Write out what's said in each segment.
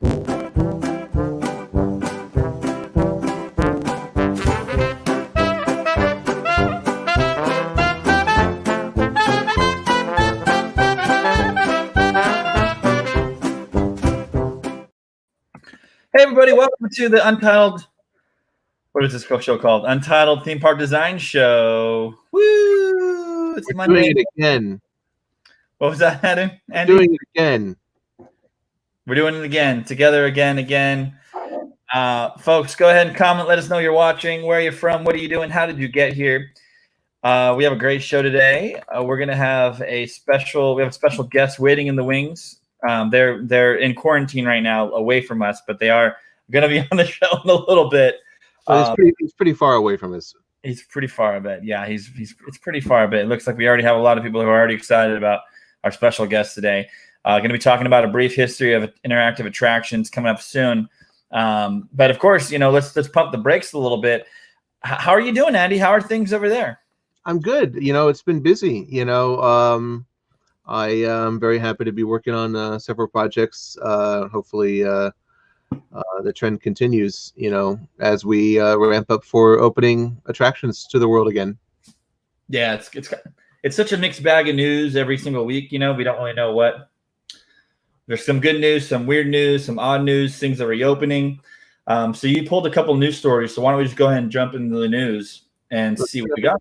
Hey everybody, welcome to the Untitled, what is this show called? Untitled Theme Park Design Show. Woo! It's We're Monday. doing it again. What was that, Adam? Andy? Doing it again. We're doing it again. Together again. Folks, go ahead and comment. Let us know you're watching. Where are you from? What are you doing? How did you get here? We have a great show today. We're going to have a special guest waiting in the wings. They're in quarantine right now, away from us, but they are going to be on the show in a little bit. He's pretty far away from us. He's pretty far a bit. Yeah, it's pretty far a bit. It looks like we already have a lot of people who are already excited about our special guest today. Going to be talking about a brief history of interactive attractions coming up soon. But of course, let's pump the brakes a little bit. How are you doing, Andy? How are things over there? I'm good. It's been busy. I am very happy to be working on several projects. Hopefully, the trend continues, as we ramp up for opening attractions to the world again. Yeah, it's such a mixed bag of news every single week. We don't really know what. There's some good news, some weird news, some odd news, things that are reopening. So you pulled a couple news stories. So why don't we just go ahead and jump into the news and see what we got?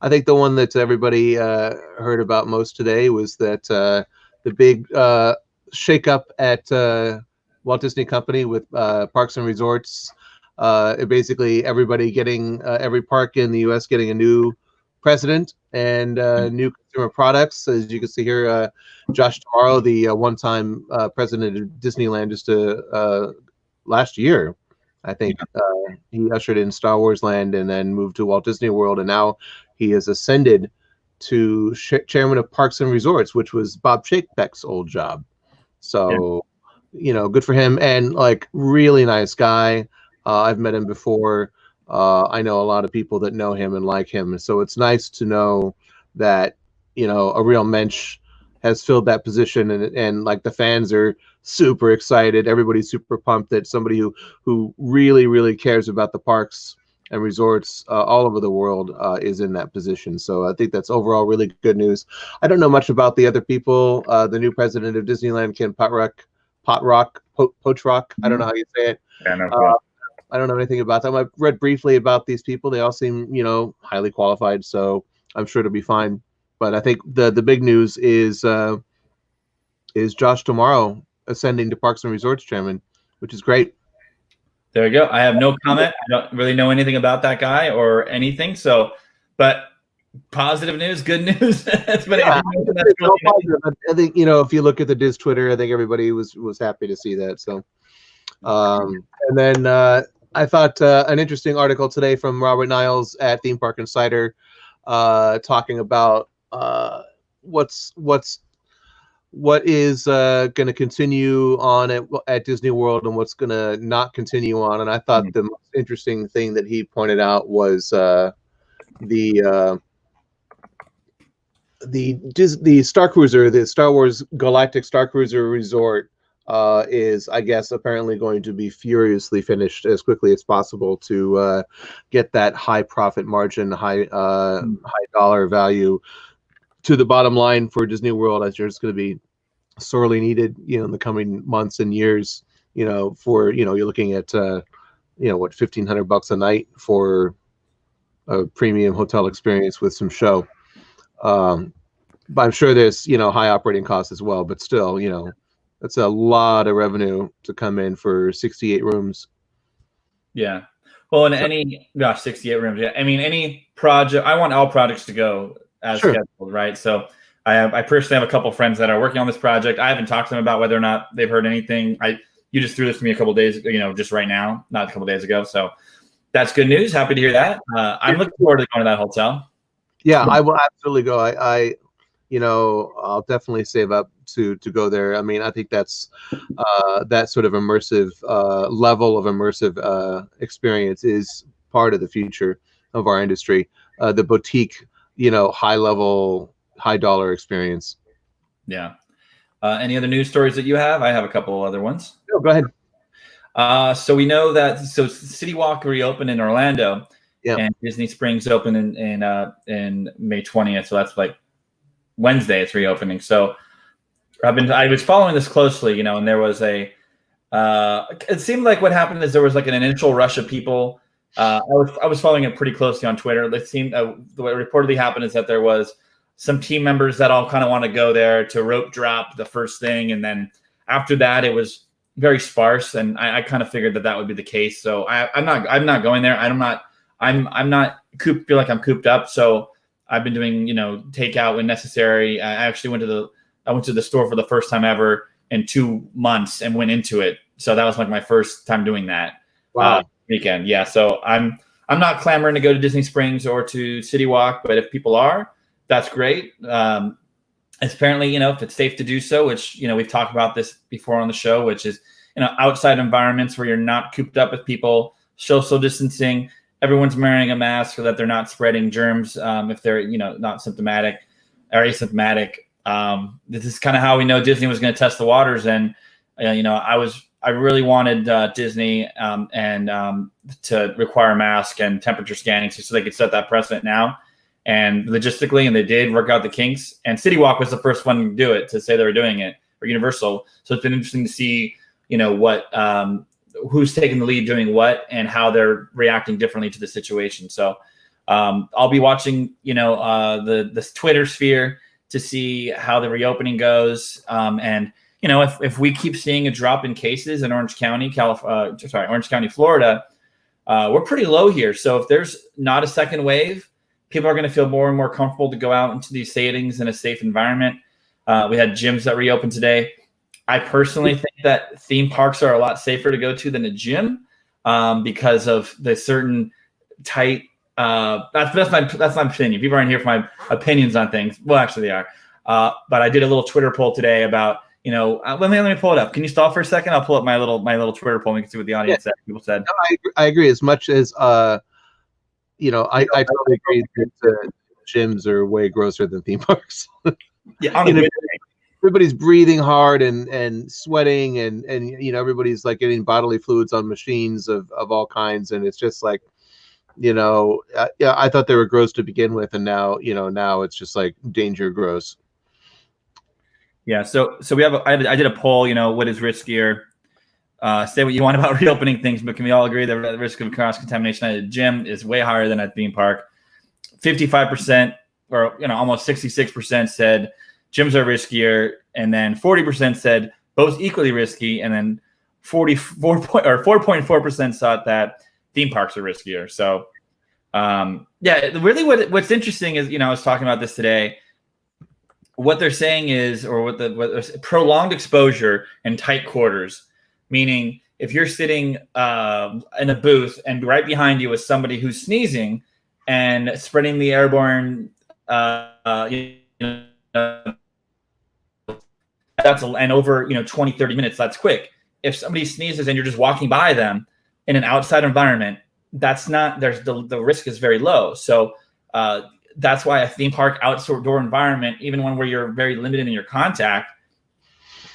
I think the one that everybody heard about most today was that the big shakeup at Walt Disney Company with Parks and Resorts. Basically, everybody getting every park in the U.S. getting a new president and new consumer products. As you can see here, Josh Tomorrow, the one-time president of Disneyland, just last year, I think, he ushered in Star Wars Land and then moved to Walt Disney World, and now he has ascended to chairman of Parks and Resorts, which was Bob Chapek's old job. So, good for him, and really nice guy. I've met him before. I know a lot of people that know him and like him, so it's nice to know that a real mensch has filled that position, and the fans are super excited. Everybody's super pumped that somebody who really cares about the parks and resorts all over the world is in that position. So I think that's overall really good news. I don't know much about the other people. The new president of Disneyland, Ken Potrock. I don't know how you say it. Yeah, no, I don't know anything about them. I've read briefly about these people. They all seem, highly qualified, so I'm sure it'll be fine. But I think the big news is Josh Tomorrow ascending to Parks and Resorts chairman, which is great. There you go. I have no comment. I don't really know anything about that guy or anything. So, but positive news, good news. That's been I think if you look at the Diz Twitter, I think everybody was happy to see that. So, and then I thought an interesting article today from Robert Niles at Theme Park Insider, talking about what is going to continue on at Disney World and what's going to not continue on. And I thought the most interesting thing that he pointed out was the Star Cruiser, the Star Wars Galactic Star Cruiser Resort, is, I guess, apparently going to be furiously finished as quickly as possible to get that high profit margin, high dollar value to the bottom line for Disney World. As it's going to be sorely needed, in the coming months and years. For you're looking at what, $1,500 a night for a premium hotel experience with some show. But I'm sure there's high operating costs as well. But still, that's a lot of revenue to come in for 68 rooms. Yeah. Well, in 68 rooms. Yeah. I mean, any project, I want all projects to go as scheduled, right? So I personally have a couple friends that are working on this project. I haven't talked to them about whether or not they've heard anything. You just threw this to me a couple days, just right now, not a couple days ago. So that's good news. Happy to hear that. I'm looking forward to going to that hotel. Yeah, I will absolutely go. I'll definitely save up to go there. I mean, I think that's that sort of immersive level of immersive experience is part of the future of our industry. The boutique, high level, high dollar experience. Yeah. Any other news stories that you have? I have a couple other ones. No, go ahead. So we know that City Walk reopened in Orlando, Yeah. and Disney Springs opened in May 20th. So that's like Wednesday. It's reopening. So I was following this closely, and there was it seemed like what happened is there was like an initial rush of people. I was following it pretty closely on Twitter. It seemed what reportedly happened is that there was some team members that all kind of want to go there to rope drop the first thing, and then after that it was very sparse. And I kind of figured that would be the case. So I'm not going there. I'm not feel like I'm cooped up. So I've been doing takeout when necessary. I actually went to the store for the first time ever in 2 months and went into it. So that was like my first time doing that. Wow. Weekend. Yeah. So I'm not clamoring to go to Disney Springs or to City Walk, but if people are, that's great. Apparently, if it's safe to do so, which, we've talked about this before on the show, which is, outside environments where you're not cooped up with people, social distancing, everyone's wearing a mask so that they're not spreading germs if they're, not symptomatic or asymptomatic. This is kind of how we know Disney was going to test the waters. And, I really wanted Disney to require mask and temperature scanning so they could set that precedent now. And logistically, and they did work out the kinks. And City Walk was the first one to do it, to say they were doing it, or Universal. So it's been interesting to see, what who's taking the lead doing what and how they're reacting differently to the situation. So I'll be watching, the Twitter sphere to see how the reopening goes. And if we keep seeing a drop in cases in Orange County, Florida, we're pretty low here. So if there's not a second wave, people are going to feel more and more comfortable to go out into these settings in a safe environment. We had gyms that reopened today. I personally think that theme parks are a lot safer to go to than a gym because of the certain tight. That's my opinion. People aren't here for my opinions on things. Well, actually, they are. But I did a little Twitter poll today about. Let me pull it up. Can you stall for a second? I'll pull up my little Twitter poll. We can see what the audience said. People said. No, I agree. As much as I totally agree that gyms are way grosser than theme parks. Yeah, everybody's breathing hard and sweating and everybody's like getting bodily fluids on machines of all kinds, and it's just like I thought they were gross to begin with, and now it's just like danger gross. Yeah, so we have. I did a poll. What is riskier? Say what you want about reopening things, but can we all agree that the risk of cross contamination at a gym is way higher than at a theme park? 55%, or almost 66% said gyms are riskier, and then 40% said both equally risky, and then 4.4% thought that theme parks are riskier. So, really, what's interesting is I was talking about this today. What they're saying is, or what prolonged exposure in tight quarters, meaning if you're sitting in a booth and right behind you is somebody who's sneezing and spreading the airborne, and over 20, 30 minutes, that's quick. If somebody sneezes and you're just walking by them in an outside environment, the risk is very low. So that's why a theme park outdoor environment, even one where you're very limited in your contact,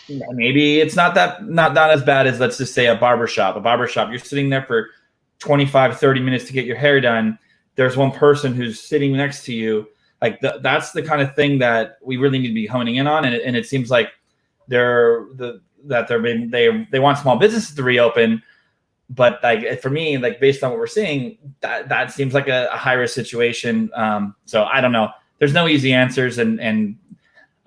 maybe it's not as bad as, let's just say, a barbershop. You're sitting there for 25, 30 minutes to get your hair done. There's one person who's sitting next to you. Like that's the kind of thing that we really need to be honing in on. And it seems like they want small businesses to reopen. But like for me, like based on what we're seeing, that seems like a high risk situation. So I don't know. There's no easy answers, but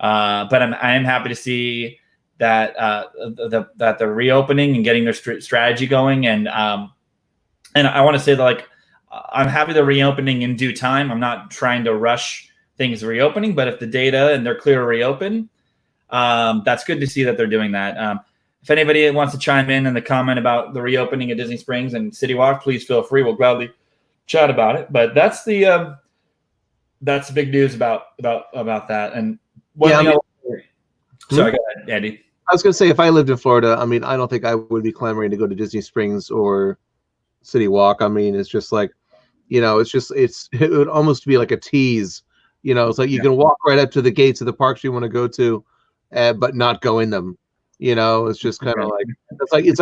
I am happy to see that that they're reopening and getting their strategy going. And I want to say that like I'm happy they're reopening in due time. I'm not trying to rush things reopening, but if the data and they're clear to reopen, that's good to see that they're doing that. If anybody wants to chime in the comment about the reopening at Disney Springs and City Walk, please feel free. We'll gladly chat about it. But that's the big news about that. And sorry, go ahead, Andy. I was going to say, if I lived in Florida, I mean, I don't think I would be clamoring to go to Disney Springs or City Walk. I mean, it's just like, it would almost be like a tease. It's like you can walk right up to the gates of the parks you want to go to. but not go in them. It's just kind of like it's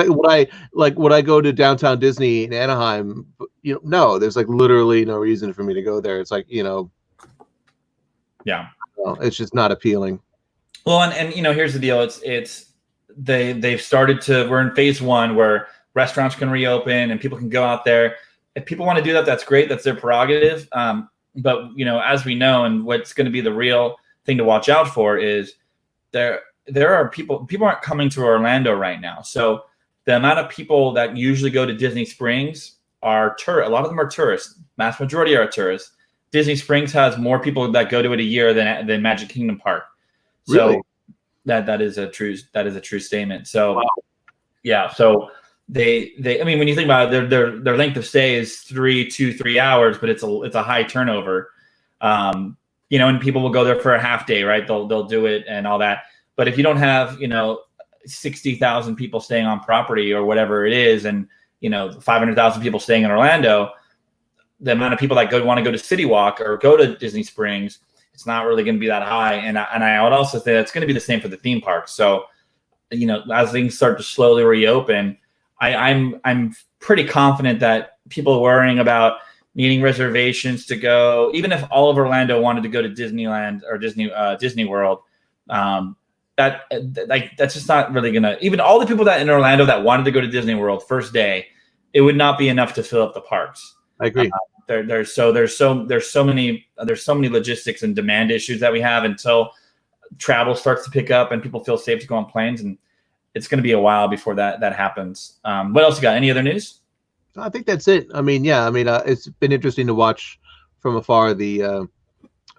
like would I go to downtown Disney in Anaheim? No, there's like literally no reason for me to go there. It's like yeah, it's just not appealing. Well, and here's the deal. They've started to. We're in phase 1 where restaurants can reopen and people can go out there. If people want to do that, that's great. That's their prerogative. But as we know, and what's going to be the real thing to watch out for is there are people aren't coming to Orlando right now. So the amount of people that usually go to Disney Springs are tourists. A lot of them are tourists. Mass majority are tourists. Disney Springs has more people that go to it a year than Magic Kingdom Park. So really? that is a true statement. So wow. Yeah. So they I mean, when you think about it, their length of stay is 3 hours, but it's a high turnover. And people will go there for a half day, right? They'll do it and all that. But if you don't have 60,000 people staying on property or whatever it is, and 500,000 people staying in Orlando, the amount of people that want to go to City Walk or go to Disney Springs, it's not really going to be that high. And I would also say that's going to be the same for the theme parks. So, as things start to slowly reopen, I'm pretty confident that people worrying about needing reservations to go, even if all of Orlando wanted to go to Disneyland or Disney World, that's just not really gonna. Even all the people that in Orlando that wanted to go to Disney World first day, it would not be enough to fill up the parks. I agree. There's so many logistics and demand issues that we have until travel starts to pick up and people feel safe to go on planes, and it's going to be a while before that happens. What else you got? Any other news? I think that's it. I mean, yeah. I mean, it's been interesting to watch from afar the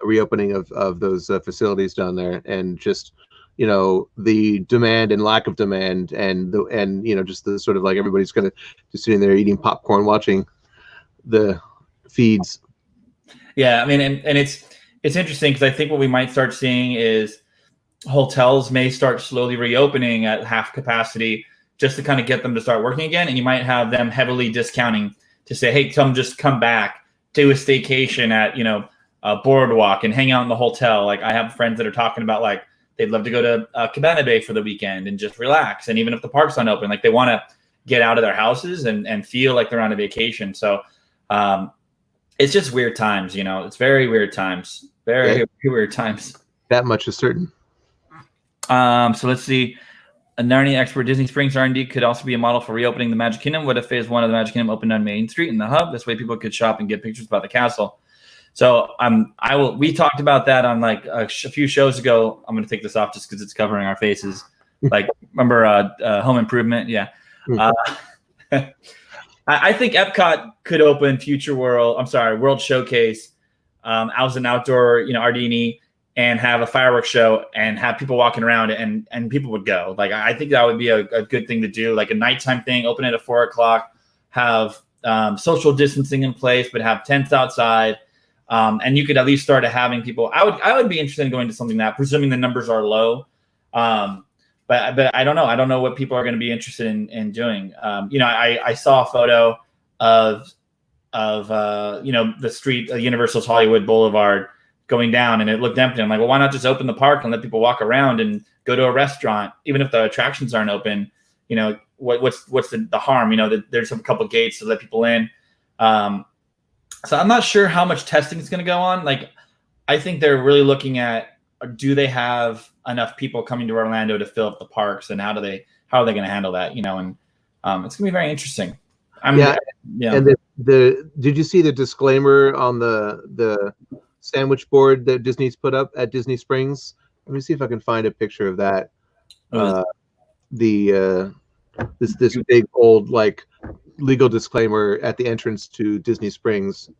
reopening of those facilities down there, and just the demand and lack of demand, and just the sort of like everybody's kind of just sitting there eating popcorn, watching the feeds. Yeah, I mean, and it's interesting because I think what we might start seeing is hotels may start slowly reopening at half capacity just to kind of get them to start working again. And you might have them heavily discounting to say, hey, come back, do a staycation at, a Boardwalk and hang out in the hotel. Like I have friends that are talking about like they'd love to go to Cabana Bay for the weekend and just relax. And even if the park's not open, like they want to get out of their houses and feel like they're on a vacation. So it's just weird times, it's very weird times, very weird times. That much is certain. So let's see. A Narnia expert, Disney Springs R&D could also be a model for reopening the Magic Kingdom. What if phase 1 of the Magic Kingdom opened on Main Street in the hub? This way people could shop and get pictures about the castle. So we talked about that on like a few shows ago. I'm going to take this off just because it's covering our faces. Like, remember Home Improvement? Yeah. I think Epcot could open World Showcase as an outdoor, RD&E, and have a fireworks show and have people walking around and people would go. Like, I think that would be a good thing to do, like a nighttime thing, open it at 4:00, have social distancing in place, but have tents outside. And you could at least start having people. I would be interested in going to something that, presuming the numbers are low. But I don't know. I don't know what people are going to be interested in doing. I saw a photo of the street, Universal's Hollywood Boulevard, going down, and it looked empty. I'm like, well, why not just open the park and let people walk around and go to a restaurant, even if the attractions aren't open? What's the harm? There's a couple gates to let people in. So I'm not sure how much testing is going to go on. Like, I think they're really looking at, do they have enough people coming to Orlando to fill up the parks, and how are they going to handle that? And it's going to be very interesting. And did you see the disclaimer on the sandwich board that Disney's put up at Disney Springs? Let me see if I can find a picture of that. This big old like legal disclaimer at the entrance to Disney Springs.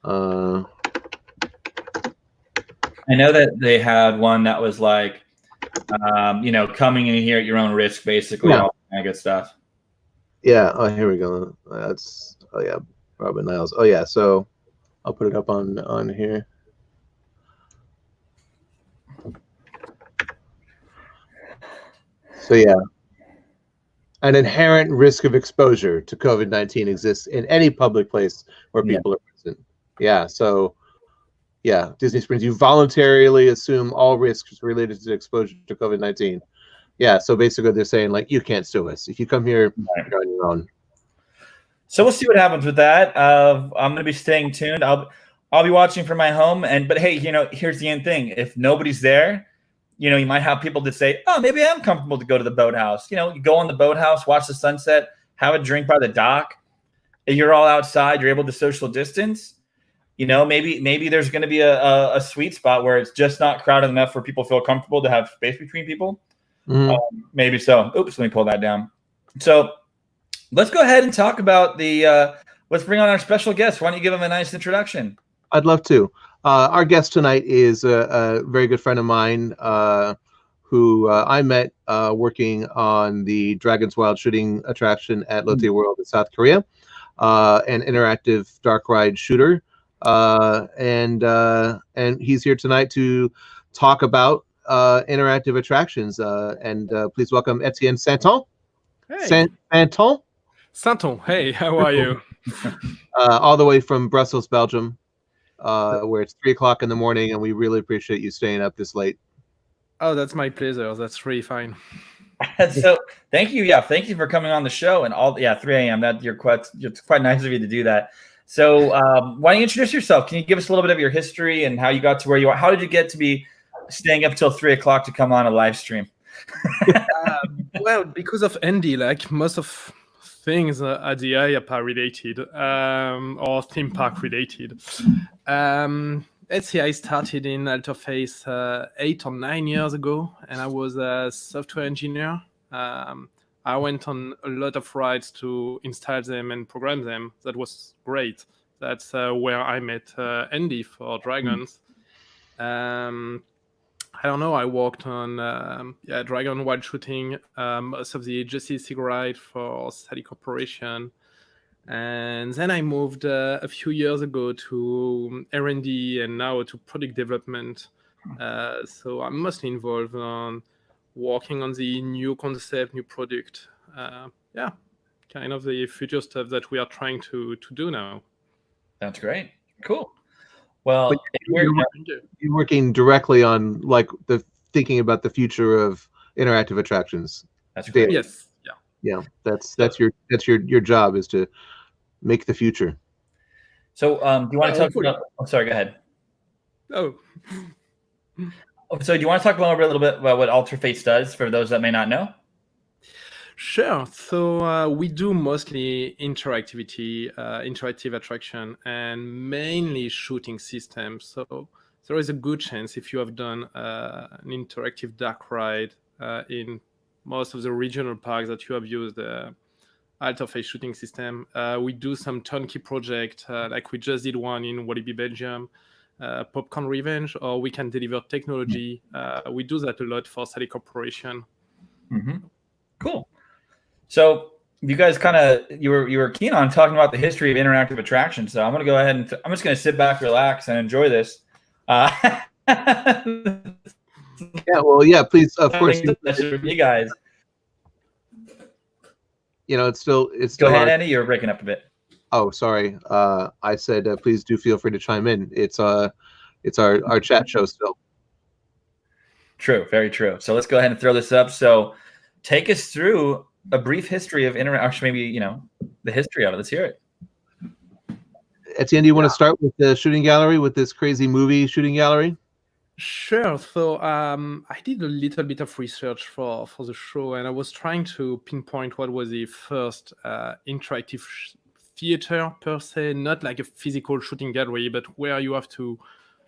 I know that they had one that was like, coming in here at your own risk, basically, all that good stuff. Yeah. Oh, here we go. Robin Niles. Oh yeah. So I'll put it up on here. So yeah. An inherent risk of exposure to COVID-19 exists in any public place where people are present. Yeah. So Yeah, Disney Springs. You voluntarily assume all risks related to exposure to COVID-19. Yeah, so basically they're saying like you can't sue us if you come here. Right. You're on your own. So we'll see what happens with that. I'm going to be staying tuned. I'll be watching from my home. But hey, here's the end thing. If nobody's there, you might have people that say, oh, maybe I'm comfortable to go to the boathouse. You go on the boathouse, watch the sunset, have a drink by the dock. You're all outside. You're able to social distance. Maybe there's going to be a sweet spot where it's just not crowded enough where people feel comfortable to have space between people. Maybe so. Oops, let me pull that down. So let's go ahead and talk about let's bring on our special guest. Why don't you give him a nice introduction? I'd love to. Our guest tonight is a very good friend of mine who I met working on the Dragon's Wild shooting attraction at Lotte World in South Korea, an interactive dark ride shooter. And he's here tonight to talk about interactive attractions. And please welcome Etienne Sainton. Hey. Sainton? Sainton, hey, how are you? All the way from Brussels, Belgium, where it's 3 o'clock in the morning, and we really appreciate you staying up this late. Oh, that's my pleasure. That's really fine. So thank you. Yeah, thank you for coming on the show. And 3 a.m. It's quite nice of you to do that. So why don't you introduce yourself? Can you give us a little bit of your history and how you got to where you are? How did you get to be staying up till 3 o'clock to come on a live stream? Well, because of Andy, like most of things at the IAPA related or theme park related. Let's see, I started in Alterface 8 or 9 years ago, and I was a software engineer. I went on a lot of rides to install them and program them. That was great. That's where I met Andy for Dragons. I don't know, I worked on Dragon Wild shooting, most of the Justice League ride for Sally Corporation. And then I moved a few years ago to R&D and now to product development. So I'm mostly involved on working on the new concept, new product. Kind of the future stuff that we are trying to do now. That's great. Cool. Well, you're working directly on like thinking about the future of interactive attractions. That's great. Yes. Yeah. That's your job is to make the future. So do you want to talk about? Oh, sorry. Go ahead. Oh. So do you want to talk a little bit about what Alterface does for those that may not know? Sure. So we do mostly interactive attraction and mainly shooting systems. So there is a good chance if you have done an interactive dark ride in most of the regional parks that you have used Alterface shooting system. We do some turnkey project, like we just did one in Walibi, Belgium, Popcorn Revenge, or we can deliver technology. We do that a lot for Sally Corporation. Mm-hmm. Cool. So you guys you were keen on talking about the history of interactive attractions. So I'm going to go ahead and I'm just going to sit back, relax, and enjoy this. Please, of course. You guys. It's still go ahead, Andy. You're breaking up a bit. Oh, sorry. I said please do feel free to chime in. It's our chat show still. True, very true. So let's go ahead and throw this up. So take us through a brief history of interaction, maybe the history of it. Let's hear it. Etienne, do you want to start with the shooting gallery, with this crazy movie shooting gallery? Sure. So I did a little bit of research for the show, and I was trying to pinpoint what was the first interactive theater per se, not like a physical shooting gallery, but where you have to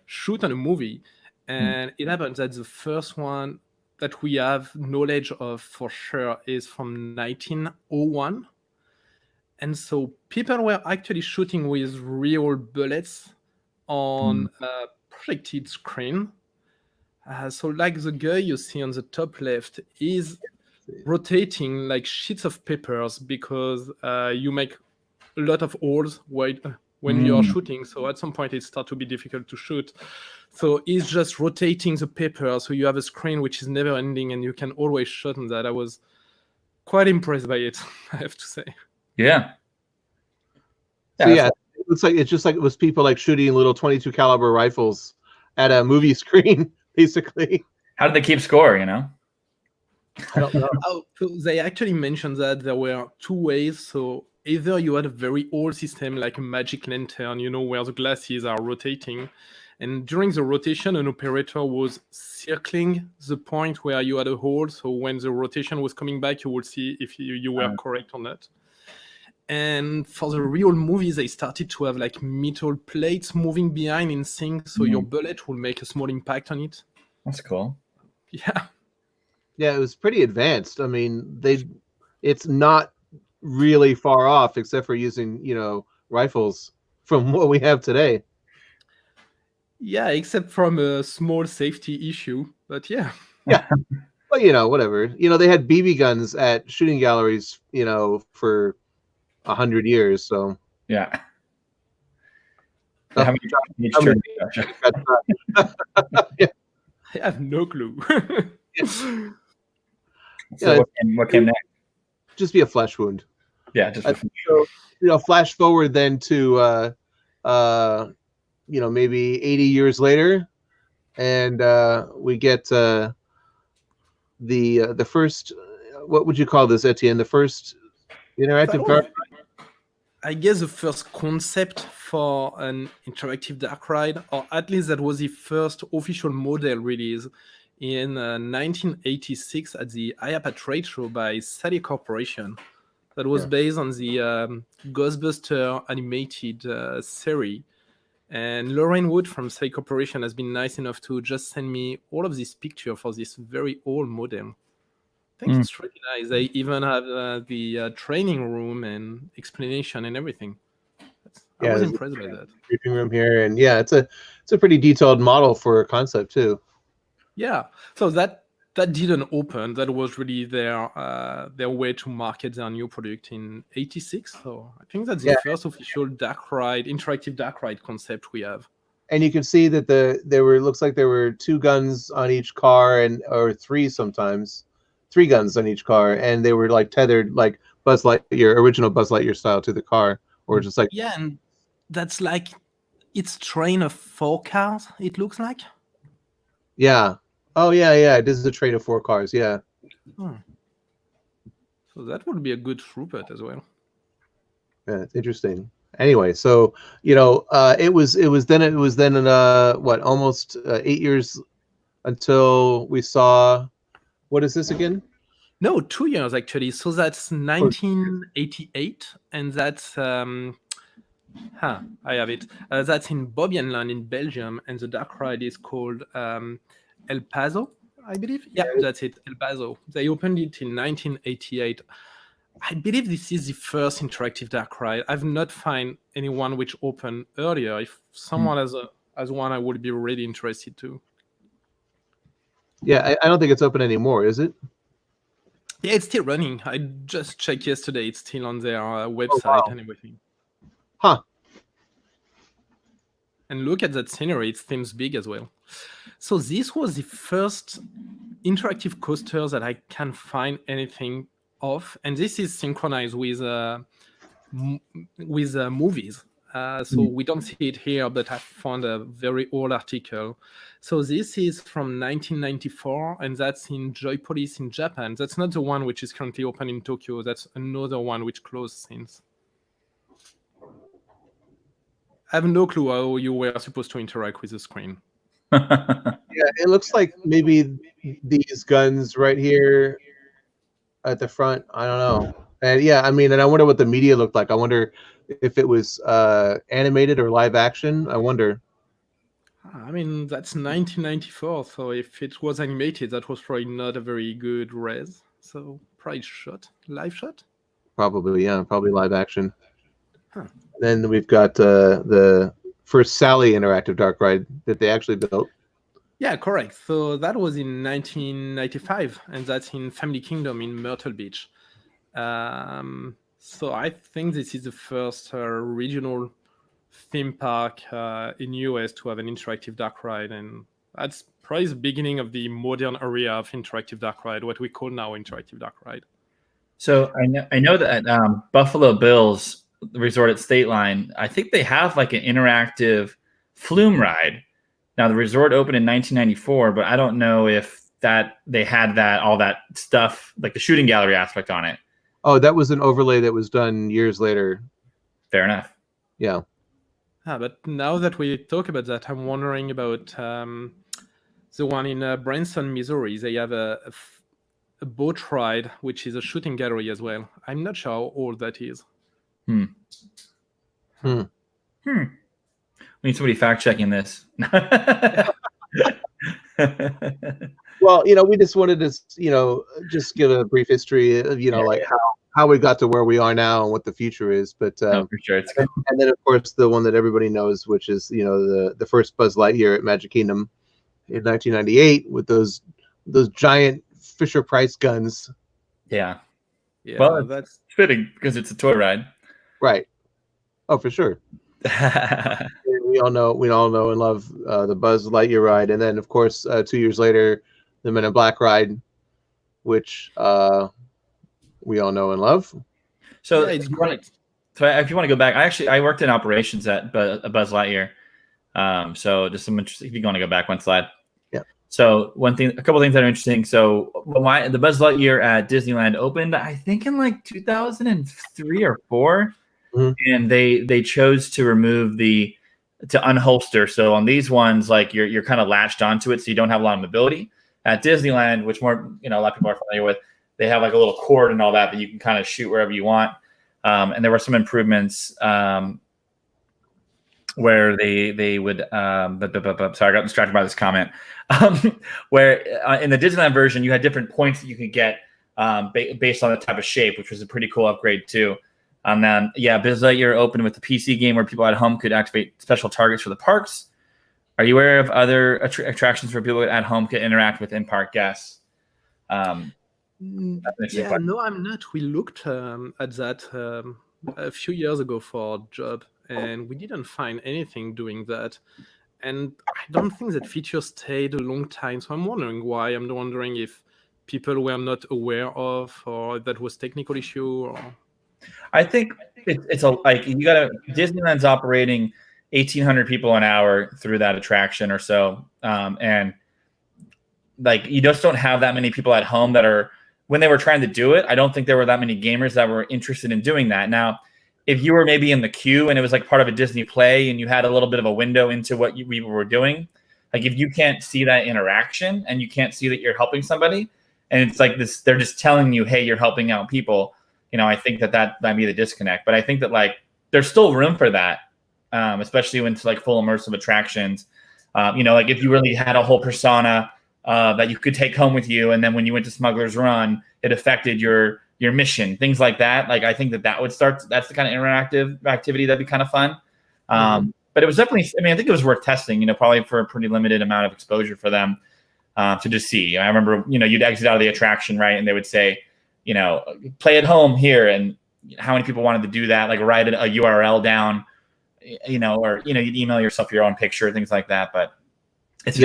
shoot on a movie. And it happens that the first one that we have knowledge of for sure is from 1901. And so people were actually shooting with real bullets on a projected screen. So like the guy you see on the top left is rotating like sheets of papers because you make a lot of holes when you're shooting. So at some point it starts to be difficult to shoot. So he's just rotating the paper. So you have a screen which is never ending and you can always shoot on that. I was quite impressed by it, I have to say. So looks like it's just like it was people like shooting little 22 caliber rifles at a movie screen, basically. How did they keep score? You know. I don't know. Oh, so they actually mentioned that there were two ways. So either you had a very old system like a magic lantern, you know, where the glasses are rotating. And during the rotation, an operator was circling the point where you had a hole. So when the rotation was coming back, you would see if you were correct on that. And for the real movies, they started to have like metal plates moving behind in sync. So your bullet will make a small impact on it. That's cool. Yeah. Yeah, it was pretty advanced. I mean, it's not really far off, except for using, you know, rifles from what we have today. Yeah, except from a small safety issue, but yeah. Yeah. Well, you know, whatever. You know, they had BB guns at shooting galleries, you know, for 100 years. So Yeah. Oh, How many how many- I have no clue. So Yeah. what came next? just be a flesh wound. Yeah, just So, you know, flash forward then to you know, maybe 80 years later, and we get the first, what would you call this, Etienne? The first interactive dark ride? I guess the first concept for an interactive dark ride, or at least that was the first official model release in 1986 at the IAPA trade show by Sally Corporation. That was based on the Ghostbuster animated series. And Lauren Wood from Sally Corporation has been nice enough to just send me all of this picture for this very old model. I think it's really nice. They even have the training room and explanation and everything. I was impressed by that. Briefing room here, and yeah, it's a pretty detailed model for a concept too. Yeah, so that didn't open. That was really their way to market their new product in '86. So I think that's the first official dark ride, interactive dark ride concept we have. And you can see that looks like there were 2 guns on each car, or 3 sometimes, 3 guns on each car, and they were like tethered like Buzz Lightyear, original Buzz Lightyear style, to the car, or just like and that's like it's train of 4 cars. It looks like. Yeah. Oh yeah. This is a train of 4 cars. Yeah. So that would be a good throughput as well. Yeah, it's interesting. Anyway, so you know, it was then what, almost 8 years until we saw, what is this again? No, 2 years actually. So that's 1988, and that's I have it. That's in Bobbejaanland in Belgium, and the dark ride is called El Paso, I believe. Yeah, that's it, El Paso. They opened it in 1988. I believe this is the first interactive dark ride. I've not found anyone which opened earlier. If someone has one, I would be really interested too. Yeah, I don't think it's open anymore, is it? Yeah, it's still running. I just checked yesterday. It's still on their website and everything. Huh. And look at that scenery. It seems big as well. So this was the first interactive coaster that I can find anything of. And this is synchronized with movies. So we don't see it here, but I found a very old article. So this is from 1994, and that's in Joypolis in Japan. That's not the one which is currently open in Tokyo. That's another one which closed since. I have no clue how you were supposed to interact with the screen. Yeah, it looks like maybe these guns right here at the front. I don't know. And yeah, I mean, and I wonder what the media looked like. I wonder if it was animated or live action. I wonder. I mean, that's 1994, so if it was animated, that was probably not a very good res. So probably live shot? Probably, yeah, probably live action. Then we've got the first Sally interactive dark ride that they actually built. Yeah, correct. So that was in 1995, and that's in Family Kingdom in Myrtle Beach. So I think this is the first regional theme park in US to have an interactive dark ride, and that's probably the beginning of the modern area of interactive dark ride, what we call now interactive dark ride. So I know that Buffalo Bills resort at State Line, I think they have like an interactive flume ride. Now the resort opened in 1994, but I don't know if that they had that all that stuff like the shooting gallery aspect on it. Oh, that was an overlay that was done years later. Fair enough. Yeah. But now that we talk about that, I'm wondering about the one in Branson, Missouri. They have a boat ride, which is a shooting gallery as well. I'm not sure how old that is. We need somebody fact checking this. Well, we just wanted to, just give a brief history of, like how we got to where we are now and what the future is. But no, for sure, it's good. And then of course the one that everybody knows, which is the first Buzz Lightyear at Magic Kingdom in 1998 with those giant Fisher-Price guns. Yeah. Well, that's fitting because it's a toy ride. Right. Oh, for sure. we all know and love the Buzz Lightyear ride, and then of course 2 years later, the Men in Black ride, which we all know and love. So yeah, it's great. So if you want to go back, I worked in operations at Buzz Lightyear. So just some interesting. If you want to go back one slide. Yeah. So a couple things that are interesting. So the Buzz Lightyear at Disneyland opened, I think in like 2003 or 4. And they chose to remove to unholster. So on these ones, like you're kind of latched onto it, so you don't have a lot of mobility. At Disneyland, which more a lot of people are familiar with, they have like a little cord and all that you can kind of shoot wherever you want. And there were some improvements where they would. Sorry, I got distracted by this comment. Where in the Disneyland version, you had different points that you could get based on the type of shape, which was a pretty cool upgrade too. And then, Buzz Lightyear opened with the PC game where people at home could activate special targets for the parks. Are you aware of other attractions where people at home could interact with in-park guests? No, I'm not. We looked at that a few years ago for a job, and we didn't find anything doing that. And I don't think that feature stayed a long time. So I'm wondering why. I'm wondering if people were not aware of, or that was technical issue, or... I think it's Disneyland's operating 1,800 people an hour through that attraction or so, and like you just don't have that many people at home that are. When they were trying to do it, I don't think there were that many gamers that were interested in doing that. Now, if you were maybe in the queue and it was like part of a Disney play and you had a little bit of a window into what we were doing, like if you can't see that interaction and you can't see that you're helping somebody, and it's like this, they're just telling you, hey, you're helping out people. I think that might be the disconnect. But I think that like there's still room for that, especially when it's like full immersive attractions. Like if you really had a whole persona that you could take home with you, and then when you went to Smuggler's Run, it affected your mission, things like that. Like I think that would start. That's the kind of interactive activity that'd be kind of fun. But it was definitely. I think it was worth testing. Probably for a pretty limited amount of exposure for them to just see. I remember, you'd exit out of the attraction, right, and they would say, play at home here, and how many people wanted to do that? Like write a URL down, or you'd email yourself your own picture, things like that. But it's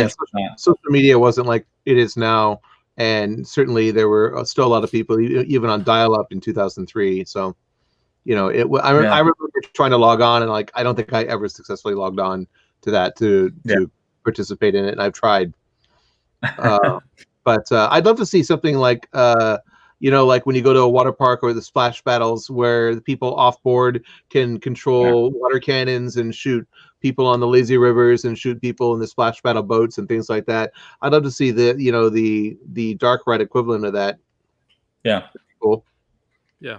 social media wasn't like it is now, and certainly there were still a lot of people even on dial-up in 2003. So, I remember trying to log on, and like I don't think I ever successfully logged on to that to participate in it, and I've tried. But I'd love to see something like. Like when you go to a water park or the splash battles where the people off board can control water cannons and shoot people on the lazy rivers and shoot people in the splash battle boats and things like that. I'd love to see the dark ride equivalent of that. Yeah. Cool. Yeah.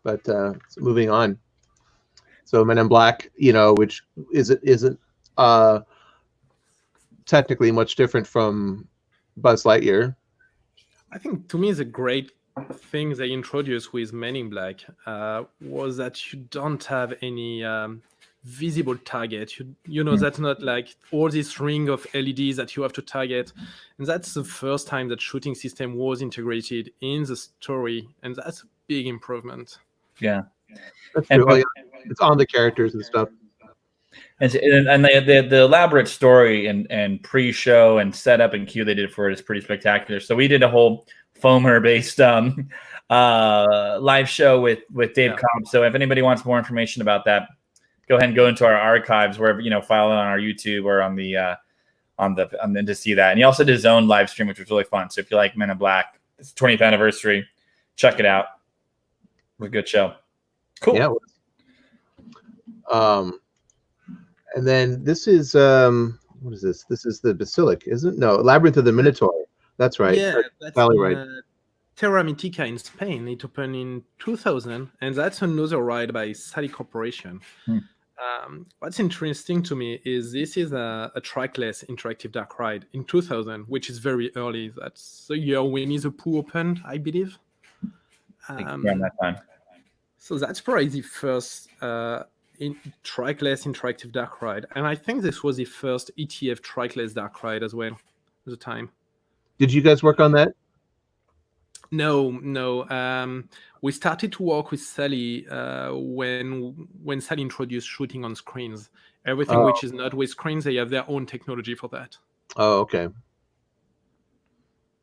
But moving on. So Men in Black, which isn't technically much different from Buzz Lightyear. I think to me the great thing they introduced with Men in Black was that you don't have any visible target. That's not like all this ring of LEDs that you have to target. And that's the first time that shooting system was integrated in the story. And that's a big improvement. Yeah. That's true. It's on the characters and stuff. And the elaborate story and pre-show and setup and queue they did for it is pretty spectacular. So we did a whole Foamer-based live show with Dave Cobb. So if anybody wants more information about that, go ahead and go into our archives, wherever, file it on our YouTube or on the to see that. And he also did his own live stream, which was really fun. So if you like Men in Black, it's 20th anniversary, check it out. It was a good show. Cool. Yeah. And then this is what is this? This is the Basilic, isn't it? No, Labyrinth of the Minotaur. That's right. Yeah, that's right. Terra Mítica in Spain. It opened in 2000, and that's another ride by Sally Corporation. What's interesting to me is this is a trackless interactive dark ride in 2000, which is very early. That's the year Winnie the Pooh opened, I believe. Around that time. So that's probably the first trackless interactive dark ride, and I think this was the first ETF trackless dark ride as well at the time. Did you guys work on that? No. We started to work with Sally when Sally introduced shooting on screens. Everything which is not with screens, they have their own technology for that. Oh, okay.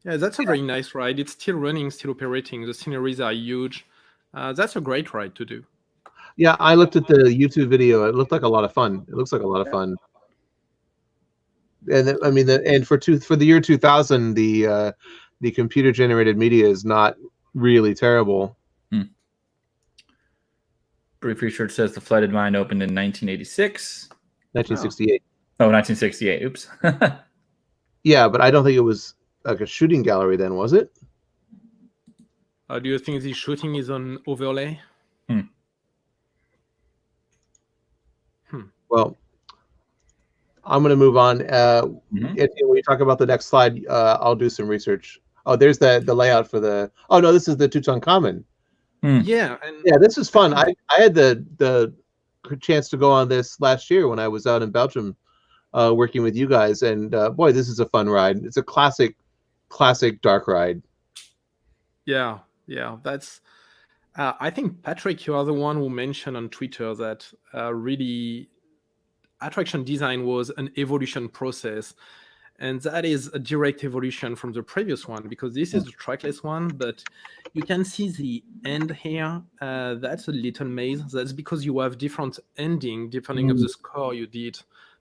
Yeah, that's a very nice ride. It's still running, still operating. The sceneries are huge. That's a great ride to do. Yeah, I looked at the YouTube video. It looked like a lot of fun. It looks like a lot of fun. And I mean, for the year 2000, the computer generated media is not really terrible. Brief research says the Flooded Mind opened in 1986. 1968. Oh, 1968. Oops. Yeah, but I don't think it was like a shooting gallery then, was it? Do you think the shooting is on overlay? Well, I'm going to move on. When you talk about the next slide, I'll do some research. Oh, there's the layout for the. Oh no, this is the Tutankhamun. Yeah, this is fun. I had the chance to go on this last year when I was out in Belgium, working with you guys, and boy, this is a fun ride. It's a classic dark ride. Yeah. That's. I think Patrick, you are the one who mentioned on Twitter that really attraction design was an evolution process, and that is a direct evolution from the previous one, because this is the trackless one, but you can see the end here. That's a little maze. That's because you have different ending depending of the score you did.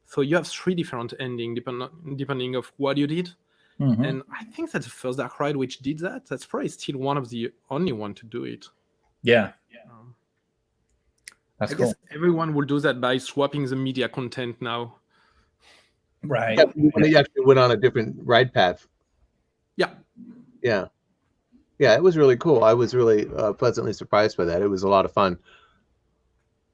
So you have 3 different ending depending of what you did. And I think that's the first dark ride which did that. That's probably still one of the only one to do it. Yeah. That's I cool. guess everyone will do that by swapping the media content now. Right. Yeah, they actually went on a different ride path. Yeah. It was really cool. I was really pleasantly surprised by that. It was a lot of fun.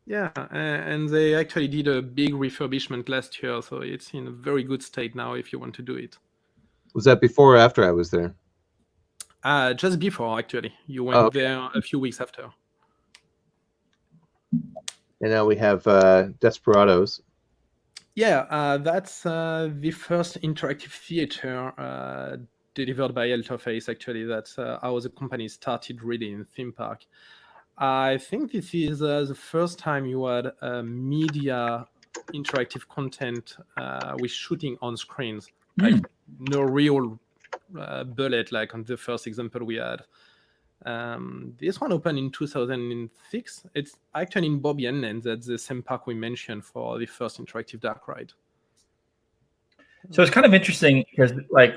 Yeah, and they actually did a big refurbishment last year, so it's in a very good state now if you want to do it. Was that before or after I was there? Just before, actually. You went there a few weeks after. And now we have Desperados. Yeah, that's the first interactive theater delivered by Alterface, actually. That's how the company started really in theme park. I think this is the first time you had media interactive content with shooting on screens. Like no real bullet like on the first example we had. This one opened in 2006. It's actually in Bobby Island. That's the same park we mentioned for the first interactive dark ride. So it's kind of interesting because, like,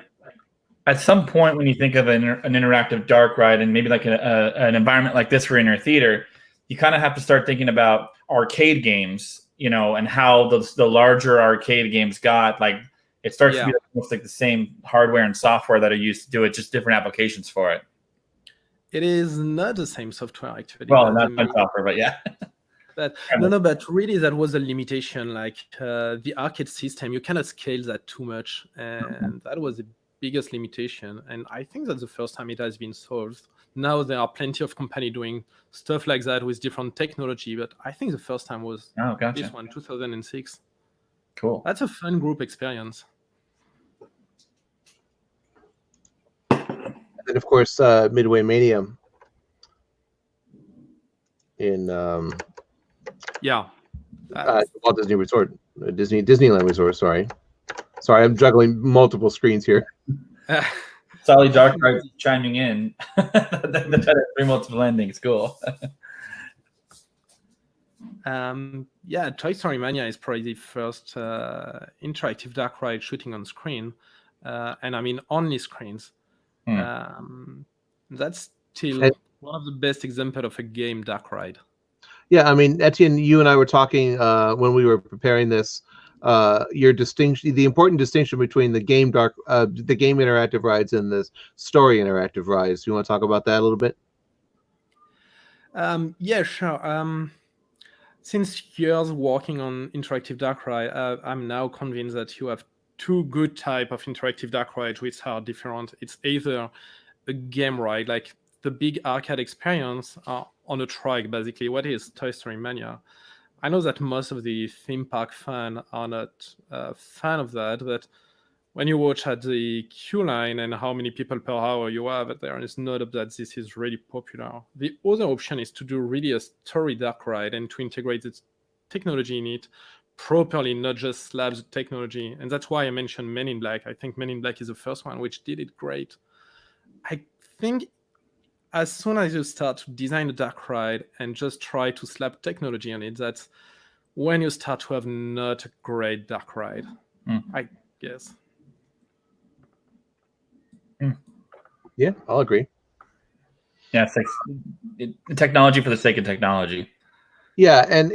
at some point when you think of an interactive dark ride and maybe like an environment like this for inner theater, you kind of have to start thinking about arcade games, and how the larger arcade games got, like, it starts to be almost like the same hardware and software that are used to do it, just different applications for it. It is not the same software, actually. Well, not software, but yeah. But but really that was a limitation. Like the arcade system, you cannot scale that too much, and that was the biggest limitation. And I think that's the first time it has been solved. Now there are plenty of companies doing stuff like that with different technology, but I think the first time was this one, 2006. Cool. That's a fun group experience. And of course, Midway Mania in Walt Disney Resort, Disneyland Resort. Sorry, I'm juggling multiple screens here. Solly Dark Ride chiming in. The three multiple endings. Cool. Yeah, Toy Story Mania is probably the first interactive dark ride shooting on screen, and I mean only screens. That's still one of the best examples of a game dark ride. Yeah, I mean, Etienne, you and I were talking when we were preparing this. Your distinction, the important distinction between the game interactive rides and the story interactive rides. You want to talk about that a little bit? Yeah, sure. Since years working on interactive dark ride, I'm now convinced that you have two good type of interactive dark rides which are different. It's either a game ride, like the big arcade experience on a track, basically. What is Toy Story Mania? I know that most of the theme park fans are not a fan of that, but when you watch at the queue line and how many people per hour you have, there is no doubt that this is really popular. The other option is to do really a story dark ride and to integrate the technology in it properly, not just slap the technology. And that's why I mentioned Men in Black. I think Men in Black is the first one which did it great. I think as soon as you start to design a dark ride and just try to slap technology on it, that's when you start to have not a great dark ride, I guess. Yeah, I'll agree. Yeah, it's like technology for the sake of technology. Yeah, and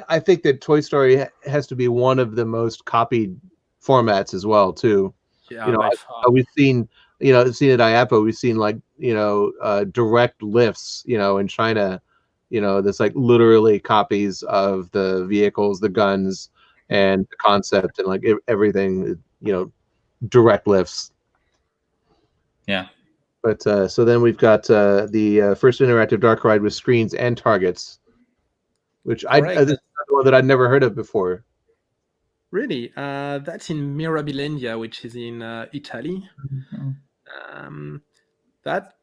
I think that Toy Story has to be one of the most copied formats as well, too. Yeah, we've seen at IAPA, we've seen like direct lifts, in China, that's like literally copies of the vehicles, the guns, and the concept, and like everything, direct lifts. Yeah. But so then we've got the first interactive dark ride with screens and targets, which this is one that I'd never heard of before. Really? That's in Mirabal India, which is in Italy. That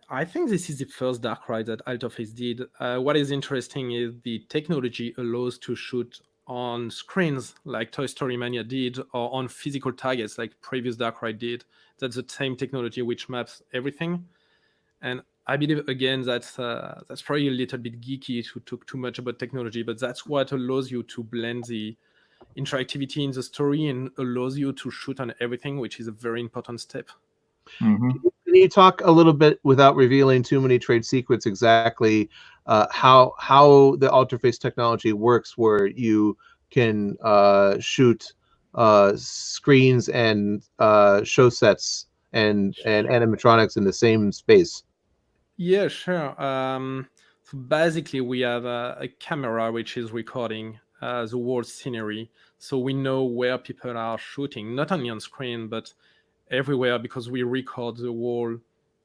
I think this is the first dark ride that Alterface did. What is interesting is the technology allows to shoot on screens like Toy Story Mania did, or on physical targets like previous dark ride did. That's the same technology which maps everything. And I believe, again, that's probably a little bit geeky to talk too much about technology, but that's what allows you to blend the interactivity in the story and allows you to shoot on everything, which is a very important step. Can you talk a little bit, without revealing too many trade secrets, exactly how the Alterface technology works, where you can shoot screens and show sets and animatronics in the same space? Yeah, sure. So basically, we have a camera which is recording the whole scenery, so we know where people are shooting, not only on screen but everywhere, because we record the whole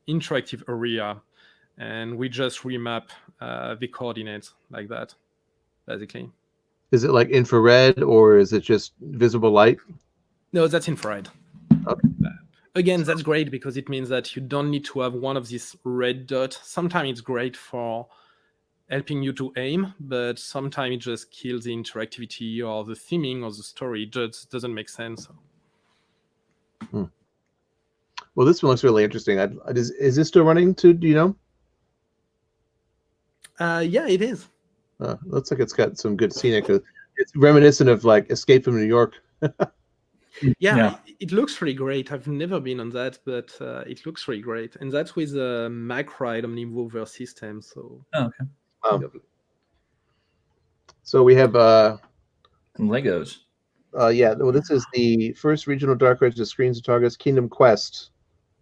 interactive area, and we just remap the coordinates like that, basically. Is it like infrared, or is it just visible light? No, that's infrared. Okay. Again, that's great because it means that you don't need to have one of these red dots. Sometimes it's great for helping you to aim, but sometimes it just kills the interactivity or the theming or the story. It just doesn't make sense. Well, this one looks really interesting. Is this still running too? Do you know? Yeah, it is. Looks like it's got some good scenic. It's reminiscent of like Escape from New York. Yeah. It looks really great. I've never been on that, but it looks really great. And that's with a Mac Ride Omnimover system. So. Oh, okay. Wow. So we have some Legos. Yeah. Well, this is the first regional dark ride to screens and targets, Kingdom Quest.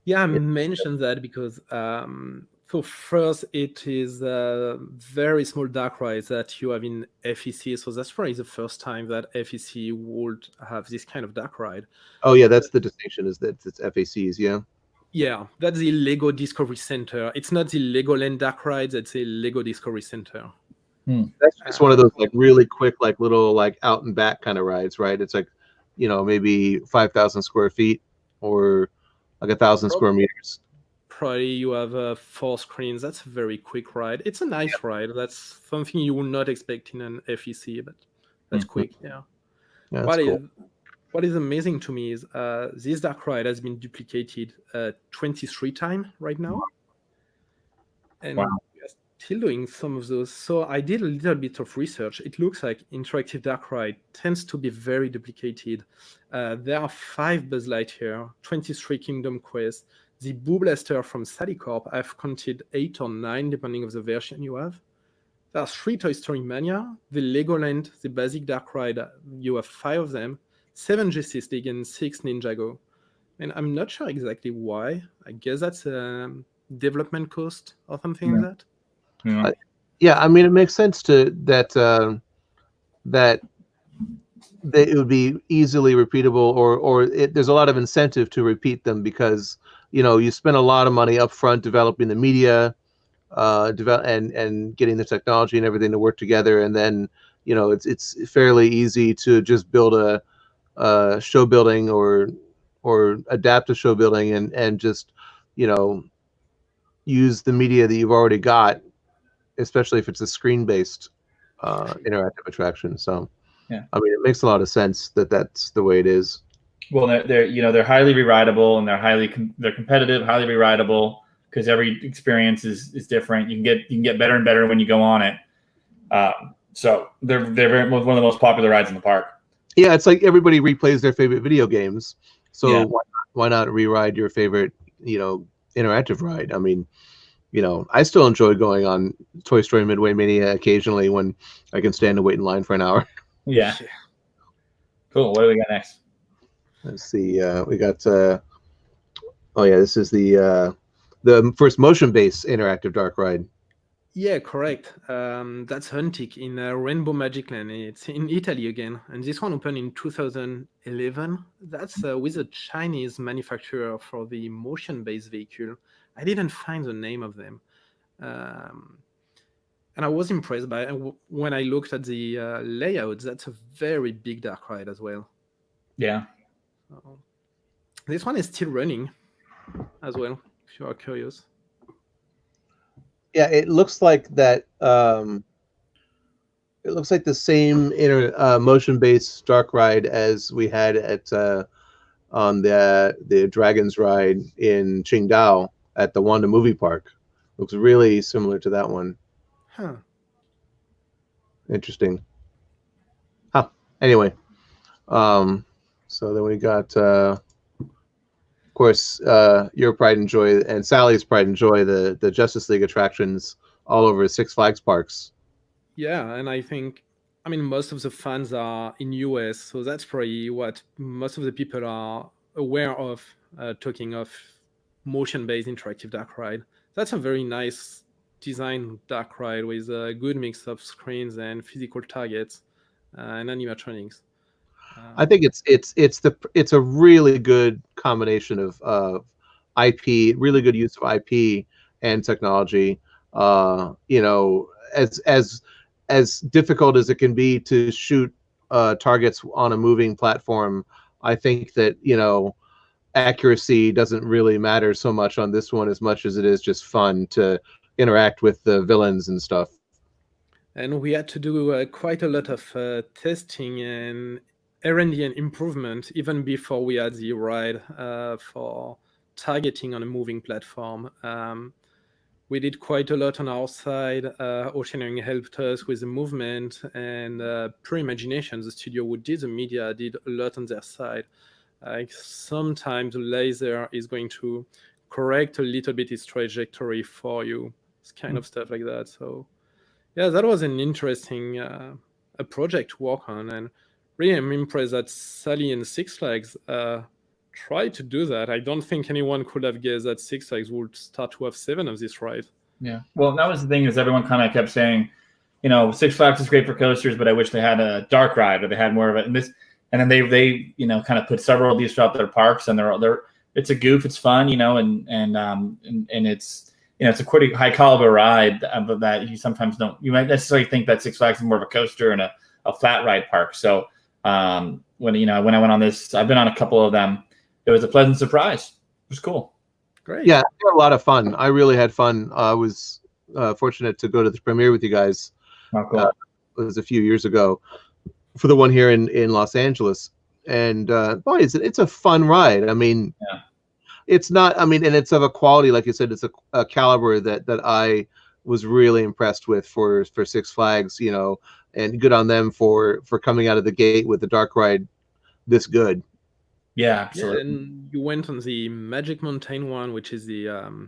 Yeah, I mentioned that because so first it is a very small dark ride that you have in FEC. So that's probably the first time that FEC would have this kind of dark ride. Oh yeah, that's the distinction, is that it's FACs, yeah. Yeah, that's the Lego Discovery Center. It's not the Legoland dark ride, it's a Lego Discovery Center. That's just one of those like really quick, like little like out and back kind of rides, right? It's like, maybe 5,000 square feet or like 1,000 square meters. Probably you have 4 screens. That's a very quick ride. It's a nice ride. That's something you will not expect in an FEC, but That's quick. Yeah. Yeah, that's cool. What is amazing to me is this dark ride has been duplicated 23 times right now. And Wow. we are still doing some of those. So I did a little bit of research. It looks like interactive dark ride tends to be very duplicated. There are 5 Buzz Lightyear, 23 Kingdom Quest, the Boo Blaster from Salicorp. I've counted 8 or 9 depending on the version you have. There are 3 Toy Story Mania, the Legoland, the basic dark ride. You have 5 of them, 7 Justice League, and 6 Ninjago. And I'm not sure exactly why. I guess that's development cost or something like that. Yeah. Yeah, I mean, it makes sense to that it would be easily repeatable, or there's a lot of incentive to repeat them because you spend a lot of money up front developing the media, and getting the technology and everything to work together, and then it's fairly easy to just build a show building or adapt a show building and just use the media that you've already got, especially if it's a screen-based interactive attraction. So, yeah, I mean, it makes a lot of sense that that's the way it is. Well, they're highly rewritable, and they're competitive, highly rewritable, because every experience is different. You can get better and better when you go on it. So they're one of the most popular rides in the park. Yeah, it's like everybody replays their favorite video games. So Yeah. why not re-ride your favorite interactive ride? I mean, I still enjoy going on Toy Story Midway Mania occasionally when I can stand and wait in line for an hour. Yeah. Cool. What do we got next? Let's see. We got. This is the first motion-based interactive dark ride. Yeah, correct. That's Huntic in Rainbow Magic Land. It's in Italy again, and this one opened in 2011. That's with a Chinese manufacturer for the motion-based vehicle. I didn't find the name of them, and I was impressed by when I looked at the layout. That's a very big dark ride as well. Yeah. So, this one is still running as well, if you are curious. Yeah, it looks like that. It looks like the same motion-based dark ride as we had at on the Dragons ride in Qingdao at the Wanda Movie Park. Looks really similar to that one. Huh. Interesting. Huh. Anyway, so then we got, of course, your pride and joy and Sally's pride and joy, the Justice League attractions all over Six Flags parks. Yeah, and I mean, most of the fans are in US, so that's probably what most of the people are aware of, talking of motion-based interactive dark ride. That's a very nice design dark ride with a good mix of screens and physical targets and animatronics. I think it's a really good combination of IP, really good use of IP and technology. As difficult as it can be to shoot targets on a moving platform, I think that accuracy doesn't really matter so much on this one as much as it is just fun to interact with the villains and stuff. And we had to do quite a lot of testing and R&D and improvement even before we had the ride for targeting on a moving platform. We did quite a lot on our side. Oceaneering helped us with the movement, and Pure Imagination, the studio who did the media, did a lot on their side. Like sometimes the laser is going to correct a little bit its trajectory for you. It's kind of stuff like that. So yeah, that was an interesting a project to work on, and really I'm impressed that Sally and Six Flags tried to do that. I don't think anyone could have guessed that Six Flags would start to have 7 of this ride. Yeah. Well, that was the thing, is everyone kind of kept saying, Six Flags is great for coasters, but I wish they had a dark ride, or they had more of it. And then they kind of put several of these throughout their parks, and it's a goof, it's fun, and it's it's a pretty high caliber ride, but that you sometimes you might necessarily think that Six Flags is more of a coaster and a flat ride park. So when I went on this, I've been on a couple of them. It was a pleasant surprise. It was cool. Great. Yeah, they were a lot of fun. I really had fun. I was fortunate to go to the premiere with you guys. Oh, cool. It was a few years ago, for the one here in Los Angeles. And boy, it's a fun ride. I mean, Yeah. it's not. I mean, and it's of a quality, like you said, it's a caliber that I was really impressed with for Six Flags. You know, and good on them for coming out of the gate with the dark ride this good. Yeah, Yeah, absolutely. and you went on the Magic Mountain one, which is the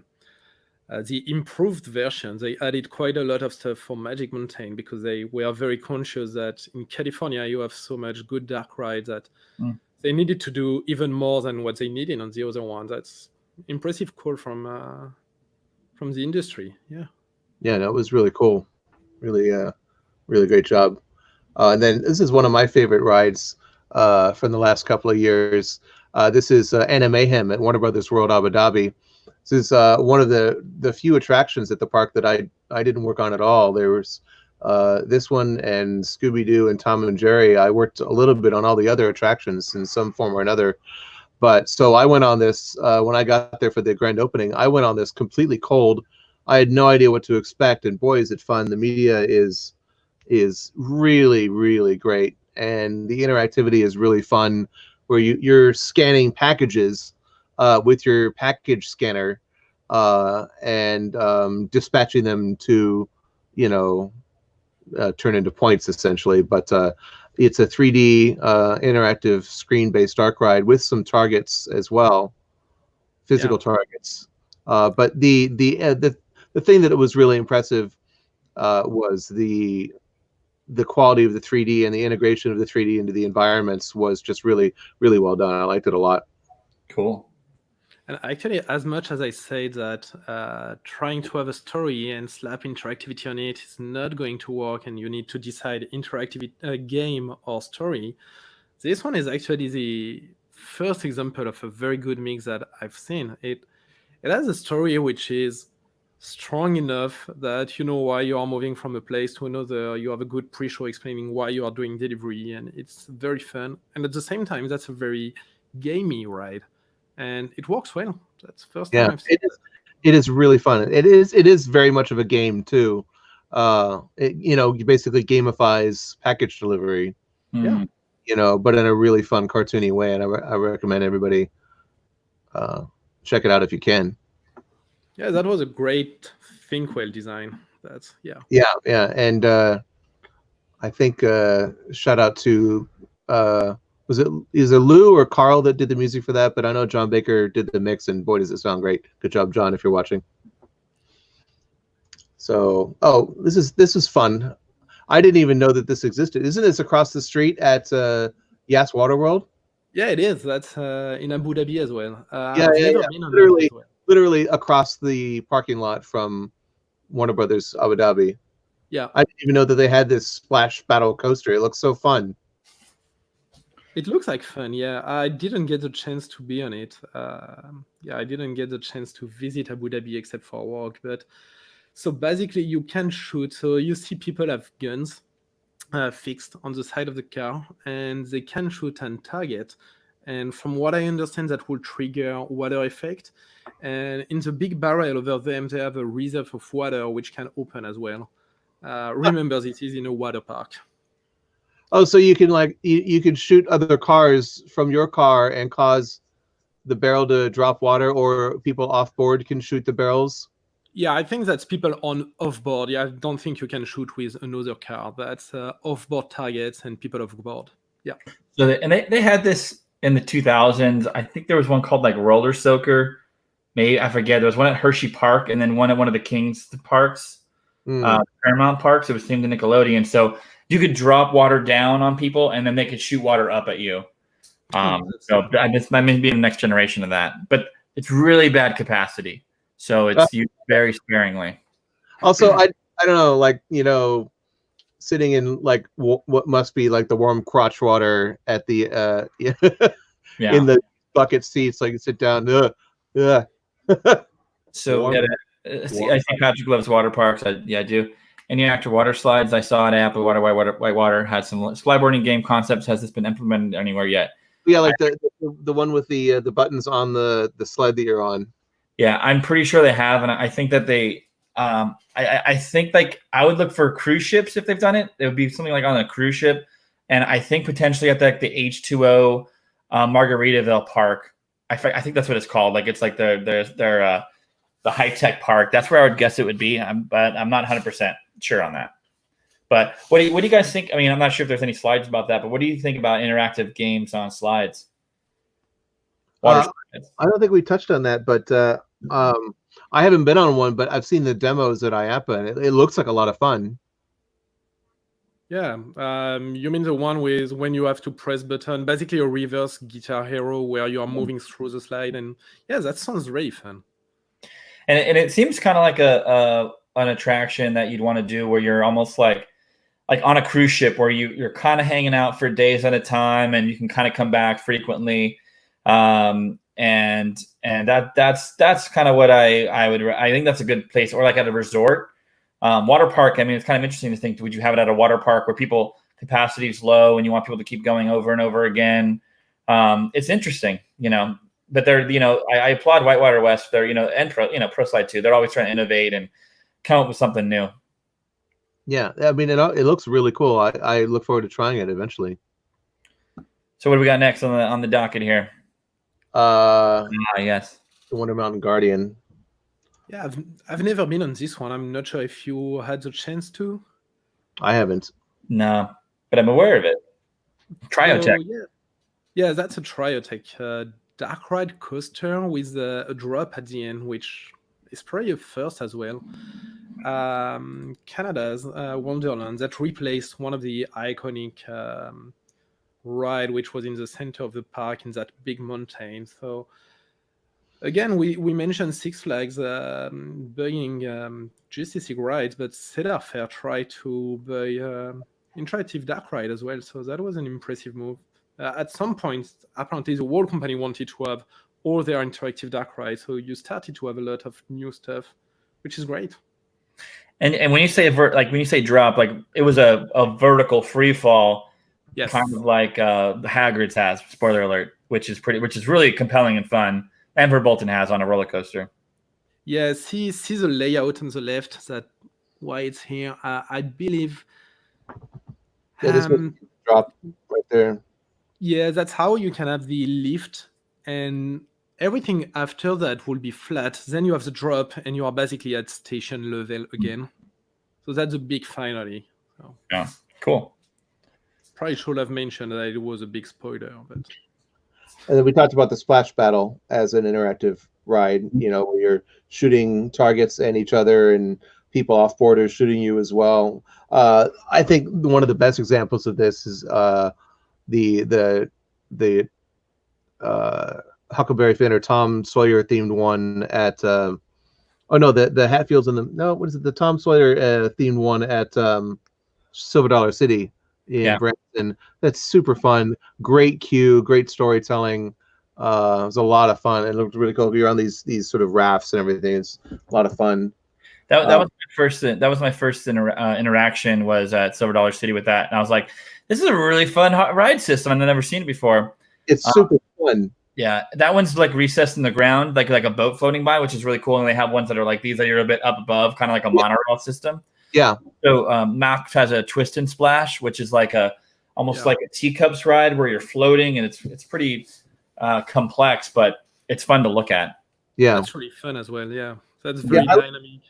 improved version. They added quite a lot of stuff for Magic Mountain because they were very conscious that in California you have so much good dark ride that they needed to do even more than what they needed on the other one. That's impressive call from the industry. Yeah. Yeah, no, it was really cool. Really, really great job. And then this is one of my favorite rides from the last couple of years. This is Mayhem at Warner Brothers World Abu Dhabi. This is one of the few attractions at the park that I didn't work on at all. There was this one and Scooby-Doo and Tom and Jerry. I worked a little bit on all the other attractions in some form or another. But so I went on this when I got there for the grand opening. I went on this completely cold. I had no idea what to expect, and boy, is it fun. The media is really, really great, and the interactivity is really fun, where you're scanning packages with your package scanner and dispatching them to, you know, turn into points essentially. But it's a 3D interactive screen-based dark ride with some targets as well, physical targets. But the thing that was really impressive was the quality of the 3D and the integration of the 3D into the environments was just really, really well done. I liked it a lot. Cool. And actually, as much as I say that trying to have a story and slap interactivity on it is not going to work, and you need to decide interactive game or story, this one is actually the first example of a very good mix that I've seen. It has a story which is strong enough that you know why you are moving from a place to another. You have a good pre-show explaining why you are doing delivery, and it's very fun. And at the same time, that's a very gamey ride, and it works well. That's the first time I've seen it is really fun. It is very much of a game too. You know, you basically gamifies package delivery. Yeah. You know, but in a really fun, cartoony way, and I recommend everybody check it out if you can. Yeah, that was a great Thinkwell design. That's yeah, and I think shout out to is it Lou or Carl that did the music for that? But I know John Baker did the mix, and boy, does it sound great! Good job, John, if you're watching. So, this is fun. I didn't even know that this existed. Isn't this across the street at Yas Waterworld? Yeah, it is. That's in Abu Dhabi as well. Yeah. Literally across the parking lot from Warner Brothers Abu Dhabi. Yeah. I didn't even know that they had this Splash Battle coaster. It looks so fun. It looks like fun, yeah. I didn't get the chance to be on it. I didn't get the chance to visit Abu Dhabi except for work. But so basically, you can shoot. So you see people have guns fixed on the side of the car, and they can shoot and target. And from what I understand, that will trigger water effect. And in the big barrel over them, they have a reserve of water which can open as well. Remember, this is in a water park. Oh, so you can you can shoot other cars from your car and cause the barrel to drop water, or people off board can shoot the barrels? Yeah, I think that's people on off-board. Yeah, I don't think you can shoot with another car. That's off-board targets and people off-board. Yeah. So they had this in the 2000s. I think there was one called like Roller Soaker. Maybe I forget. There was one at Hershey Park, and then one at one of the King's parks, Paramount Parks. It was themed to Nickelodeon. So you could drop water down on people, and then they could shoot water up at you. So that may be the next generation of that, but it's really bad capacity. So it's used very sparingly. Also, I don't know, like, you know, sitting in like what must be like the warm crotch water at the in the bucket seats, like you sit down. So I see Patrick loves water parks. I do. Any active water slides? I saw an app of Whitewater had some slideboarding game concepts. Has this been implemented anywhere yet? Yeah, like the one with the buttons on the slide that you're on. Yeah, I'm pretty sure they have, and I think that they. I think like I would look for cruise ships if they've done it. It would be something like on a cruise ship, and I think potentially at the H2O Margaritaville Park. I think that's what it's called. Like it's like the high tech park. That's where I would guess it would be. But I'm not 100% sure on that. But what do you guys think? I mean, I'm not sure if there's any slides about that, but what do you think about interactive games on slides? I don't think we touched on that, but I haven't been on one, but I've seen the demos at IAPA, and it looks like a lot of fun. Yeah, you mean the one with when you have to press button, basically a reverse Guitar Hero where you are moving through the slide, and yeah, that sounds very fun. And it seems kind of like an attraction that you'd want to do where you're almost like on a cruise ship where you're kind of hanging out for days at a time, and you can kind of come back frequently. And that's kind of what I think that's a good place, or like at a resort. Water park, I mean, it's kind of interesting to think, would you have it at a water park where people capacity is low and you want people to keep going over and over again? It's interesting, but they're, I applaud Whitewater West. They're, and ProSlide too. They're always trying to innovate and come up with something new. Yeah. I mean, it looks really cool. I look forward to trying it eventually. So what do we got next on the docket here? Yes. The Wonder Mountain Guardian. Yeah, I've never been on this one. I'm not sure if you had the chance to. I haven't. No, but I'm aware of it. Triotech. Yeah, that's a Triotech dark ride coaster with a drop at the end, which is probably a first as well. Canada's Wonderland that replaced one of the iconic ride, which was in the center of the park in that big mountain. So again, we mentioned Six Flags buying Justice League rides, but Cedar Fair tried to buy interactive dark ride as well. So that was an impressive move. At some point, apparently the whole company wanted to have all their interactive dark rides. So you started to have a lot of new stuff, which is great. And when you say when you say drop, like it was a vertical free fall, yes, kind of like Hagrid's has. Spoiler alert, which is really compelling and fun. And Verbolten has on a roller coaster. Yeah, see the layout on the left. That why it's here. I believe. Yeah, this would drop right there. Yeah, that's how you can have the lift, and everything after that will be flat. Then you have the drop, and you are basically at station level again. So that's a big finale. So. Yeah, cool. Probably should have mentioned that it was a big spoiler, but. And then we talked about the Splash Battle as an interactive ride, where you're shooting targets and each other and people off borders shooting you as well. I think one of the best examples of this is the Huckleberry Finn or Tom Sawyer themed one at the Hatfields and the Tom Sawyer themed one at Silver Dollar City in Branson. That's super fun. Great queue, great storytelling. It was a lot of fun. It looked really cool. You're on these sort of rafts and everything. It's a lot of fun. That was my first interaction was at Silver Dollar City with that, and I was like, "This is a really fun ride system. I've never seen it before." It's super fun. Yeah, that one's like recessed in the ground, like a boat floating by, which is really cool. And they have ones that are like these that are a bit up above, kind of like a monorail system. Yeah. So Max has a Twist and Splash, which is like almost like a teacups ride where you're floating, and it's pretty complex, but it's fun to look at. Yeah, that's really fun as well. Yeah, that's very dynamic.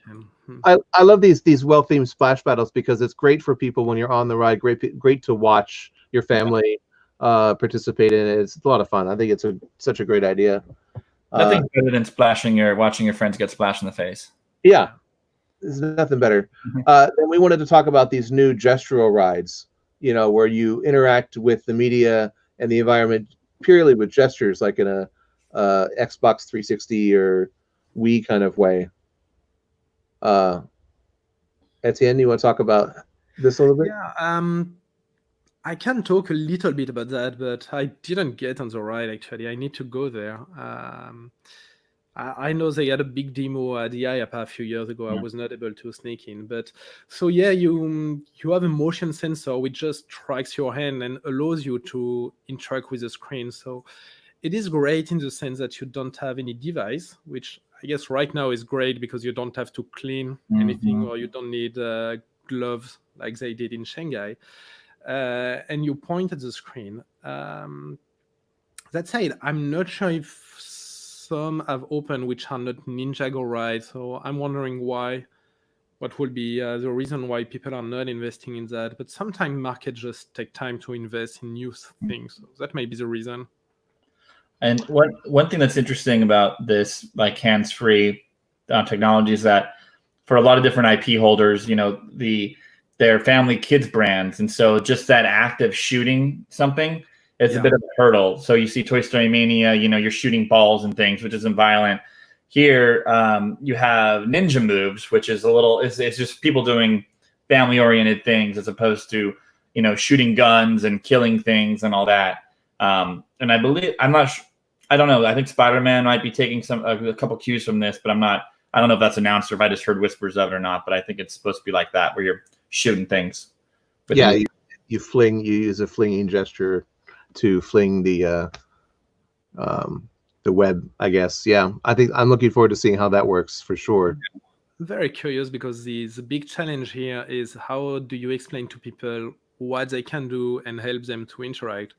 I love these well-themed splash battles because it's great for people when you're on the ride. Great to watch your family participate in it. It's a lot of fun. I think it's such a great idea. Nothing better than watching your friends get splashed in the face. Yeah, there's nothing better. Then we wanted to talk about these new gestural rides, where you interact with the media and the environment purely with gestures, like in a Xbox 360 or Wii kind of way. Etienne, you want to talk about this a little bit? Yeah, I can talk a little bit about that, but I didn't get on the ride, actually. I need to go there. I know they had a big demo at the IAPA a few years ago. I was not able to sneak in. But so, yeah, you have a motion sensor which just tracks your hand and allows you to interact with the screen. So it is great in the sense that you don't have any device, which I guess right now is great because you don't have to clean anything or you don't need gloves like they did in Shanghai. and you point at the screen. That said, I'm not sure if some have opened which are not Ninjago right. So I'm wondering why. What will be the reason why people are not investing in that? But sometimes markets just take time to invest in new things. So that may be the reason. And one thing that's interesting about this like hands-free technology is that for a lot of different IP holders, their family kids brands, and so just that act of shooting something is a bit of a hurdle. So you see Toy Story Mania, you're shooting balls and things, which isn't violent. Here, you have ninja moves, which is it's just people doing family-oriented things as opposed to, shooting guns and killing things and all that. And I believe, I don't know. I think Spider-Man might be taking a couple cues from this, but I don't know if that's announced or if I just heard whispers of it or not, but I think it's supposed to be like that, where you're shooting things. Yeah, you use a flinging gesture to fling the web, I guess. Yeah, I think I'm looking forward to seeing how that works for sure. Very curious, because the big challenge here is how do you explain to people what they can do and help them to interact.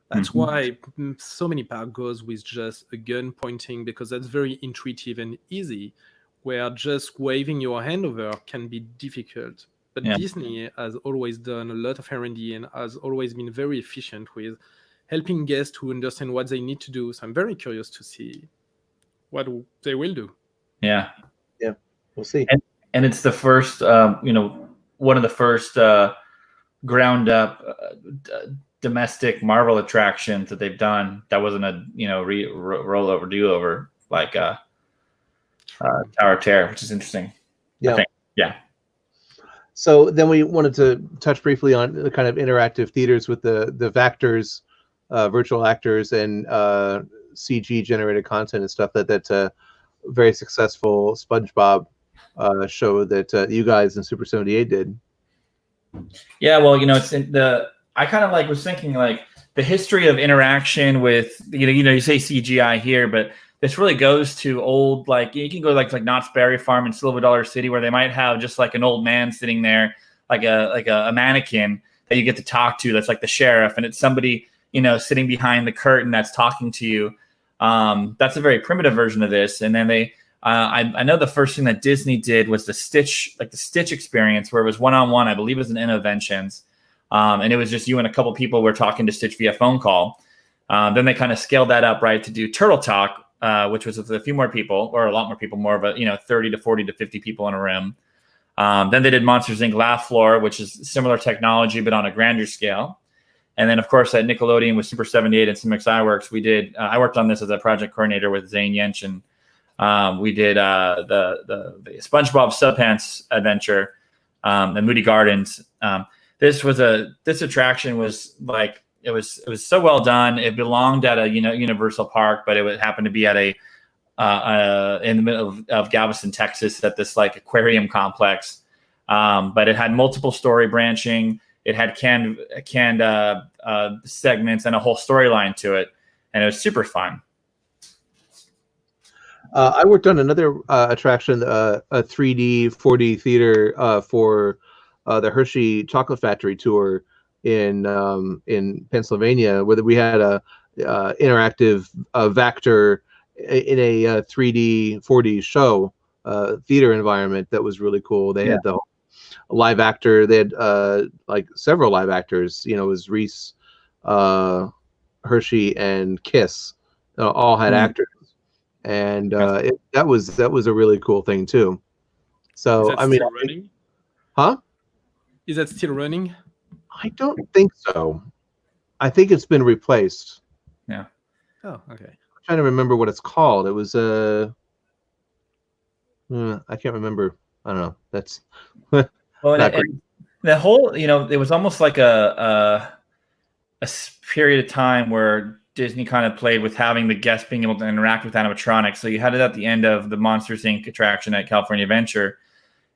That's why so many parks goes with just a gun pointing, because that's very intuitive and easy, where just waving your hand over can be difficult. But Disney has always done a lot of R&D and has always been very efficient with helping guests to understand what they need to do. So I'm very curious to see what they will do. Yeah. Yeah, we'll see. And it's the first, one of the first ground up domestic Marvel attractions that they've done. That wasn't a, rollover, do-over like Tower of Terror, which is interesting. Yeah. I think. Yeah. So then we wanted to touch briefly on the kind of interactive theaters with the Vactors, virtual actors, and CG generated content and stuff. That very successful SpongeBob show that you guys in Super 78 did. Yeah, well, it's I kind of was thinking the history of interaction with you say CGI here, but this really goes to old, you can go like Knott's Berry Farm in Silver Dollar City, where they might have just an old man sitting there, like a mannequin that you get to talk to. That's like the sheriff, and it's somebody sitting behind the curtain that's talking to you. That's a very primitive version of this. And then I know the first thing that Disney did was the Stitch experience, where it was one-on-one. I believe it was an Interventions, and it was just you and a couple people were talking to Stitch via phone call. Then they kind of scaled that up, right, to do Turtle Talk, which was with a few more people, or a lot more people, more of a 30 to 40 to 50 people in a room. Then they did Monsters Inc. Laugh Floor, which is similar technology but on a grander scale. And then, of course, at Nickelodeon with Super 78 and Cimex iWorks, we did. I worked on this as a project coordinator with Zane Yench, and we did the SpongeBob SubPants adventure and Moody Gardens. This attraction was it was so well done. It belonged at a Universal Park, but it happened to be at in the middle of Galveston, Texas, at this aquarium complex. But it had multiple story branching. It had canned segments and a whole storyline to it, and it was super fun. I worked on another attraction, a 3D, 4D theater for the Hershey Chocolate Factory tour in Pennsylvania, where we had a interactive Vactor in a 3D, 4D show theater environment that was really cool. They had the live actor. They had several live actors. It was Reese, Hershey, and Kiss. All had actors, and that was a really cool thing too. So running? Huh? Is that still running? I don't think so. I think it's been replaced. Yeah. Oh, okay. I'm trying to remember what it's called. It was I can't remember. I don't know. That's well, and the whole, it was almost like a period of time where Disney kind of played with having the guests being able to interact with animatronics. So you had it at the end of the Monsters Inc. attraction at California Adventure.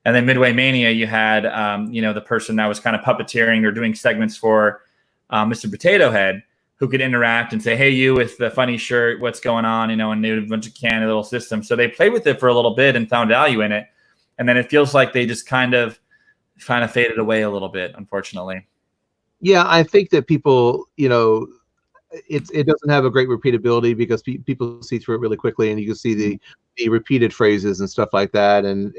And then Midway Mania, you had, the person that was kind of puppeteering or doing segments for Mr. Potato Head, who could interact and say, hey, you with the funny shirt, what's going on? And they had a bunch of canny little systems. So they played with it for a little bit and found value in it. And then it feels like they just kind of faded away a little bit, unfortunately. Yeah, I think that people, it doesn't have a great repeatability because people see through it really quickly, and you can see the repeated phrases and stuff like that, and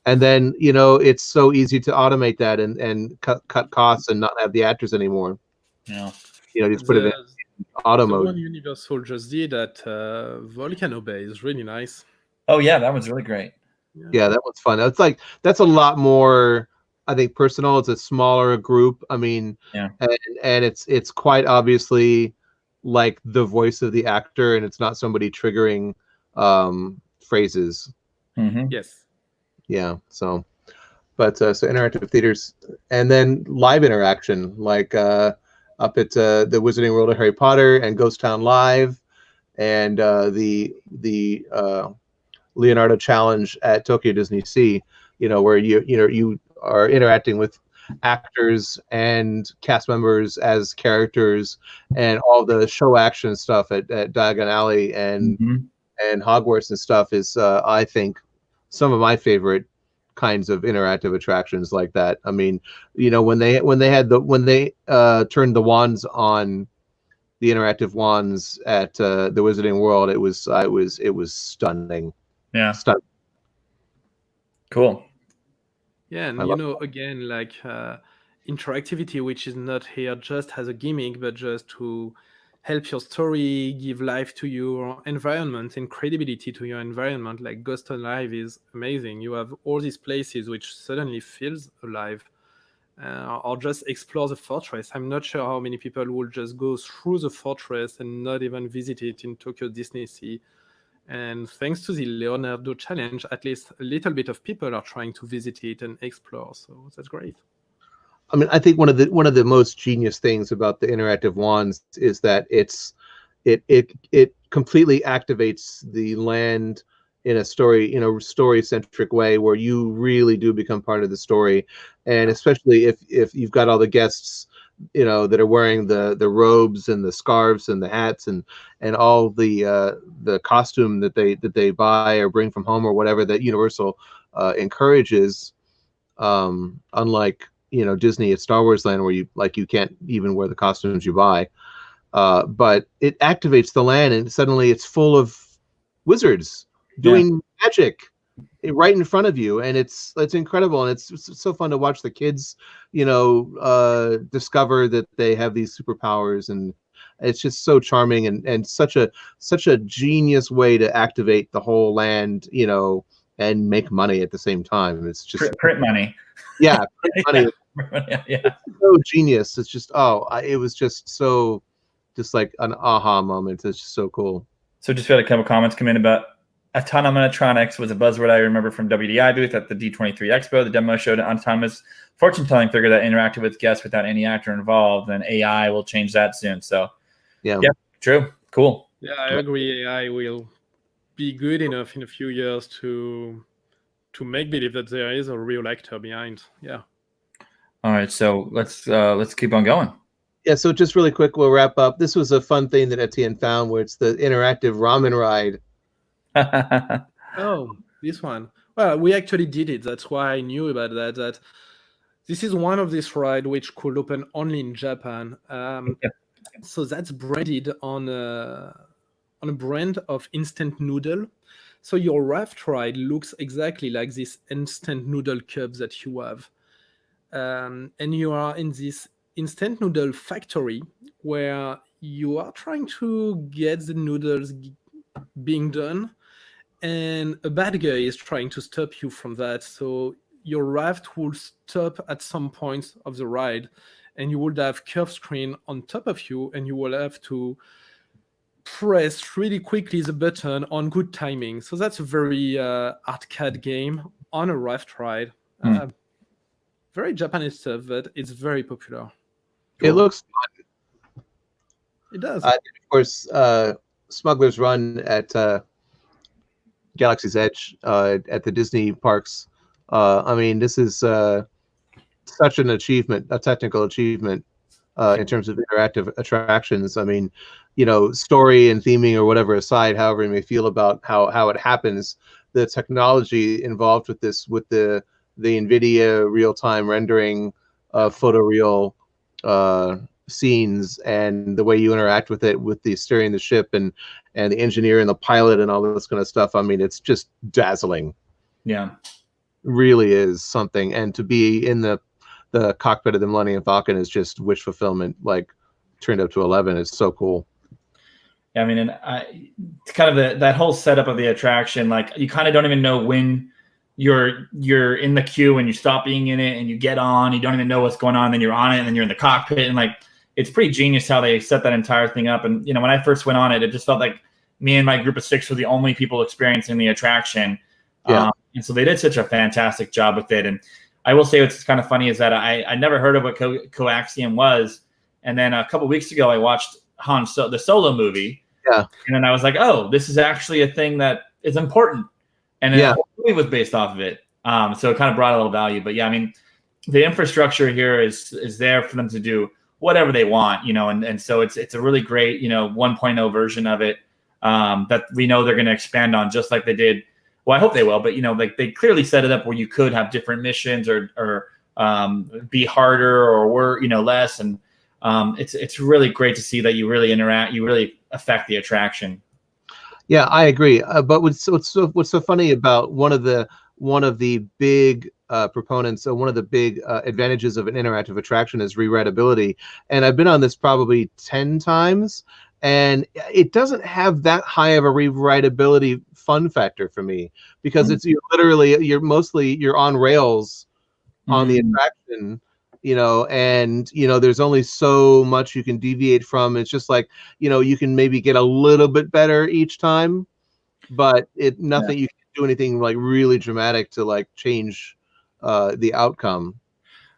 then it's so easy to automate that and cut costs and not have the actors anymore. Yeah. Just put it in auto the mode. one Universal just did at Volcano Bay is really nice. Oh yeah, that was really great. Yeah, that one's fun. That's a lot more, I think, personal. It's a smaller group. I mean, Yeah. and it's quite obviously like the voice of the actor, and it's not somebody triggering phrases. Mm-hmm. Yes. Yeah. So, but so interactive theaters, and then live interaction, like up at the Wizarding World of Harry Potter and Ghost Town Live, and the Leonardo Challenge at Tokyo Disney Sea, where you are interacting with actors and cast members as characters, and all the show action stuff at Diagon Alley and Hogwarts and stuff is, I think, some of my favorite kinds of interactive attractions like that. I mean, when they turned the wands on, the interactive wands at the Wizarding World, it was stunning. Yeah. Cool. Yeah, and again, like interactivity, which is not here just as a gimmick, but just to help your story, give life to your environment and credibility to your environment. Like Ghost Town Live is amazing. You have all these places which suddenly feels alive, or just explore the fortress. I'm not sure how many people will just go through the fortress and not even visit it in Tokyo Disney Sea. And thanks to the Leonardo Challenge, at least a little bit of people are trying to visit it and explore. So that's great. I mean, I think one of the most genius things about the interactive wands is that it completely activates the land in a story centric way, where you really do become part of the story, and especially if you've got all the guests that are wearing the robes and the scarves and the hats and all the costume that they buy or bring from home or whatever that Universal encourages, unlike Disney at Star Wars Land, where you can't even wear the costumes you buy, but it activates the land, and suddenly it's full of wizards doing magic right in front of you, and it's incredible, and it's so fun to watch the kids discover that they have these superpowers, and it's just so charming and such a genius way to activate the whole land, and make money at the same time. It's just print money. Yeah, print money. Yeah. It's so genius. It's just it was just like an aha moment. It's just so cool. So just got a couple comments come in about autonomatronics was a buzzword I remember from WDI booth at the D23 Expo. The demo showed an autonomous fortune-telling figure that interacted with guests without any actor involved, and AI will change that soon. So yeah, true. Cool. Yeah, I agree. AI will be good enough in a few years to make believe that there is a real actor behind. Yeah. All right, so let's keep on going. Yeah, so just really quick, we'll wrap up. This was a fun thing that Etienne found, where it's the interactive ramen ride. Oh, this one. Well, we actually did it. That's why I knew about that. That this is one of these rides which could open only in Japan. So that's branded on a brand of instant noodle. So your raft ride looks exactly like this instant noodle cup that you have. And you are in this instant noodle factory where you are trying to get the noodles being done, and a bad guy is trying to stop you from that. So your raft will stop at some point of the ride, and you would have curved screen on top of you, and you will have to press really quickly the button on good timing. So that's a very arcade game on a raft ride. Very Japanese stuff, but it's very popular. It looks fun. It does. Of course, Smuggler's Run at Galaxy's Edge at the Disney parks. I mean, this is such an achievement, a technical achievement in terms of interactive attractions. I mean, story and theming or whatever aside, however you may feel about how it happens, the technology involved with this, with the NVIDIA real-time rendering photoreal scenes and the way you interact with it, with the steering the ship and the engineer and the pilot and all this kind of stuff. I mean, it's just dazzling. Yeah. Really is something. And to be in the cockpit of the Millennium Falcon is just wish fulfillment, like turned up to 11. It's so cool. Yeah, I mean, and it's kind of that whole setup of the attraction, like you kind of don't even know when you're in the queue and you stop being in it and you get on, you don't even know what's going on, and then you're on it and then you're in the cockpit, and like it's pretty genius how they set that entire thing up. And when I first went on it, it just felt like me and my group of 6 were the only people experiencing the attraction. Yeah. And so they did such a fantastic job with it. And I will say what's kind of funny is that I never heard of what coaxium was, and then a couple weeks ago I watched the Solo movie. Yeah. And then I was like, oh, this is actually a thing that is important. And then the whole movie was based off of it. So it kind of brought a little value. But yeah, I mean, the infrastructure here is there for them to do whatever they want, and so it's a really great, 1.0 version of it that we know they're going to expand on, just like they did. Well, I hope they will, but like they clearly set it up where you could have different missions or be harder or less. And it's really great to see that you really interact, you really affect the attraction. Yeah, I agree. But what's so funny about one of the big proponents, one of the big advantages of an interactive attraction is rewritability. And I've been on this probably 10 times, and it doesn't have that high of a rewritability fun factor for me, because you're on rails on the attraction, and there's only so much you can deviate from. It's just like, you can maybe get a little bit better each time, but nothing you can do anything like really dramatic to like change the outcome.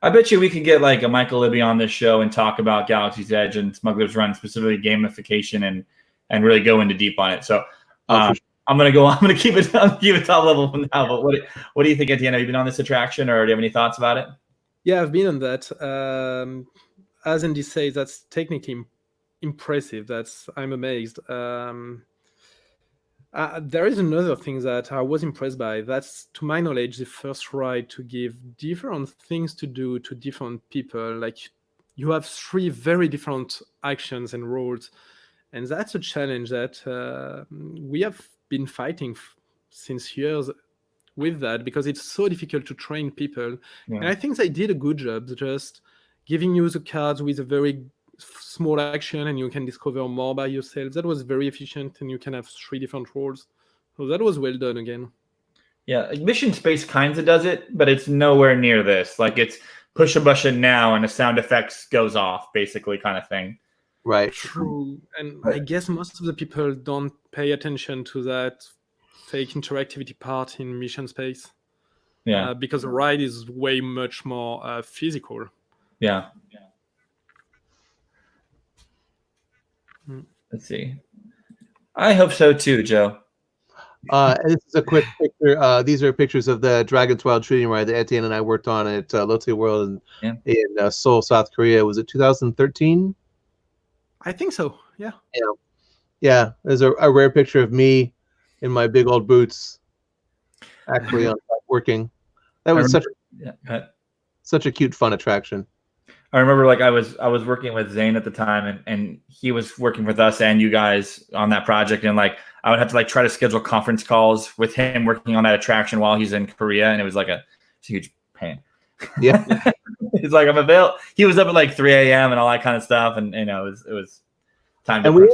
I bet you we could get like a Michael Libby on this show and talk about Galaxy's Edge and Smuggler's Run, specifically gamification, and really go into deep on it. So I'm gonna keep it top level for now. But what do you think, Etienne? Have you been on this attraction, or do you have any thoughts about it? Yeah, I've been on that. As Andy says, that's technically impressive. I'm amazed. There is another thing that I was impressed by. That's, to my knowledge, the first ride to give different things to do to different people. Like, you have 3 very different actions and roles, and that's a challenge that we have been fighting since years with that, because it's so difficult to train people. Yeah. And I think they did a good job just giving you the cards with a very small action, and you can discover more by yourself. That was very efficient, and you can have 3 different roles. So that was well done again. Yeah, Mission Space kinds of does it, but it's nowhere near this. Like, it's push a button now and the sound effects goes off, basically, kind of thing. Right. True. And I guess most of the people don't pay attention to that fake interactivity part in Mission Space. Yeah. Because the ride is way much more physical. Yeah. Let's see. I hope so too, Joe. This is a quick picture. These are pictures of the Dragon's Wild Shooting Ride that Etienne and I worked on at Lotte World in Seoul, South Korea. Was it 2013? I think so. Yeah. Yeah. There's a rare picture of me in my big old boots, actually on working. That was such a cute, fun attraction. I remember, like, I was working with Zane at the time, and he was working with us and you guys on that project, and like I would have to like try to schedule conference calls with him working on that attraction while he's in Korea, and it was like a huge pain. Yeah. He's like, I'm available. He was up at like 3 a.m. and all that kind of stuff, and it was time. And we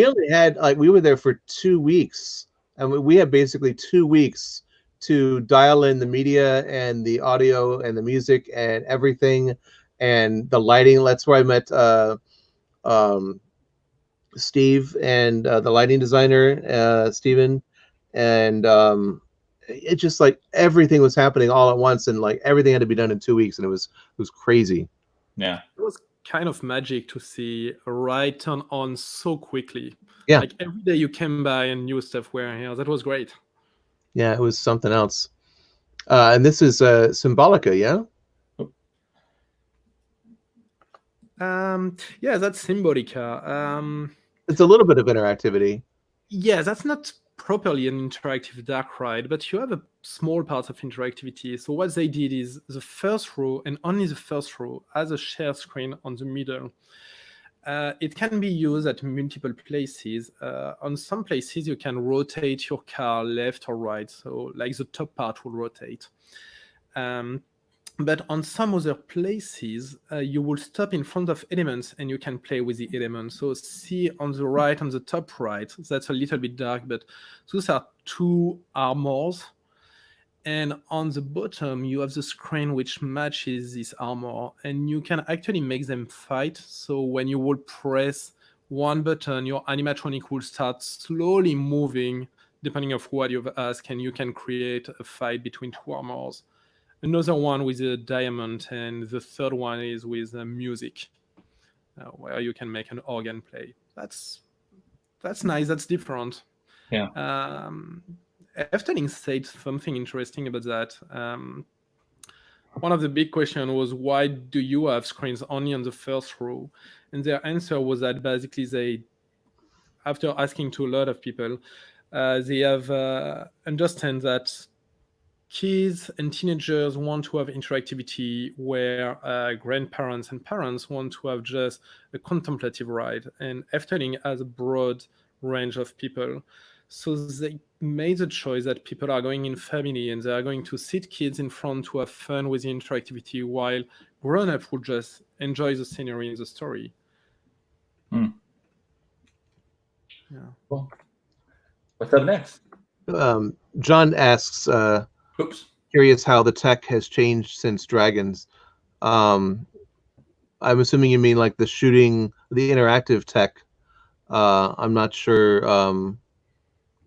only had we were there for 2 weeks, and we had basically 2 weeks to dial in the media and the audio and the music and everything. And the lighting, that's where I met Steve and the lighting designer, Steven. And it just like everything was happening all at once, and like everything had to be done in 2 weeks, and it was crazy. Yeah. It was kind of magic to see a ride turn on so quickly. Yeah. Like every day you came by and new stuff were here. That was great. Yeah, it was something else. And this is Symbolica, yeah? Yeah, that's Symbolica. It's a little bit of interactivity. Yeah, that's not properly an interactive dark ride, but you have a small part of interactivity. So what they did is the first row, and only the first row, has a share screen on the middle. It can be used at multiple places. On some places, you can rotate your car left or right. So like the top part will rotate. But on some other places, you will stop in front of elements and you can play with the elements. So see on the right, on the top right, that's a little bit dark, but those are two armors. And on the bottom, you have the screen which matches this armor, and you can actually make them fight. So when you will press one button, your animatronic will start slowly moving, depending on what you've asked, and you can create a fight between two armors. Another one with a diamond, and the third one is with music, where you can make an organ play. That's nice. That's different. Yeah. Efteling said something interesting about that. One of the big questions was, why do you have screens only on the first row? And their answer was that basically they, after asking to a lot of people, they have understand that kids and teenagers want to have interactivity where grandparents and parents want to have just a contemplative ride. And Efteling has a broad range of people. So they made the choice that people are going in family and they are going to sit kids in front to have fun with the interactivity, while grown-ups will just enjoy the scenery and the story. Yeah. Cool. What's up next? John asks, curious how the tech has changed since Dragons. I'm assuming you mean like the shooting, the interactive tech. I'm not sure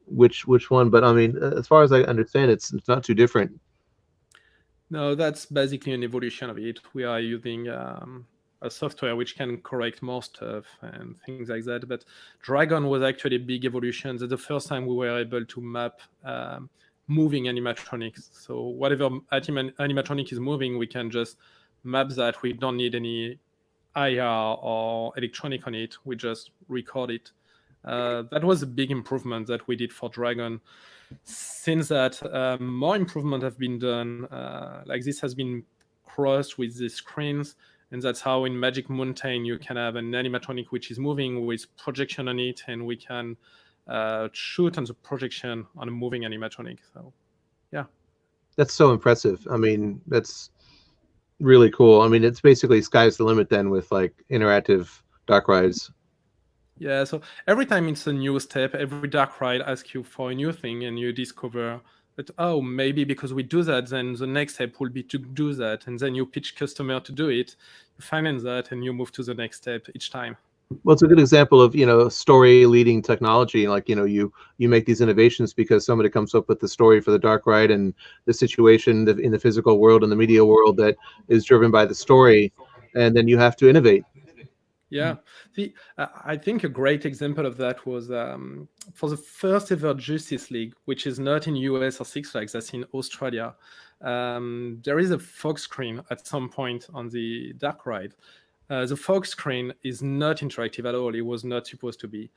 which one, but I mean, as far as I understand, it's not too different. No, that's basically an evolution of it. We are using a software which can correct more stuff and things like that. But Dragon was actually a big evolution. That's the first time we were able to map moving animatronics. So whatever animatronic is moving, we can just map that. We don't need any IR or electronic on it. We just record it. That was a big improvement that we did for Dragon. Since that, more improvement have been done. Like this has been crossed with the screens, and that's how in Magic Mountain you can have an animatronic which is moving with projection on it, and we can shoot on the projection on a moving animatronic. So, yeah. That's so impressive. I mean, that's really cool. I mean, it's basically sky's the limit then with like interactive dark rides. Yeah, so every time it's a new step, every dark ride asks you for a new thing, and you discover that, oh, maybe because we do that, then the next step will be to do that. And then you pitch customer to do it, you finance that, and you move to the next step each time. Well, it's a good example of, story leading technology. Like, you make these innovations because somebody comes up with the story for the dark ride and the situation in the physical world and the media world that is driven by the story. And then you have to innovate. Yeah, I think a great example of that was for the first ever Justice League, which is not in US or Six Flags, that's in Australia. There is a fog screen at some point on the dark ride. The fog screen is not interactive at all. It was not supposed to be.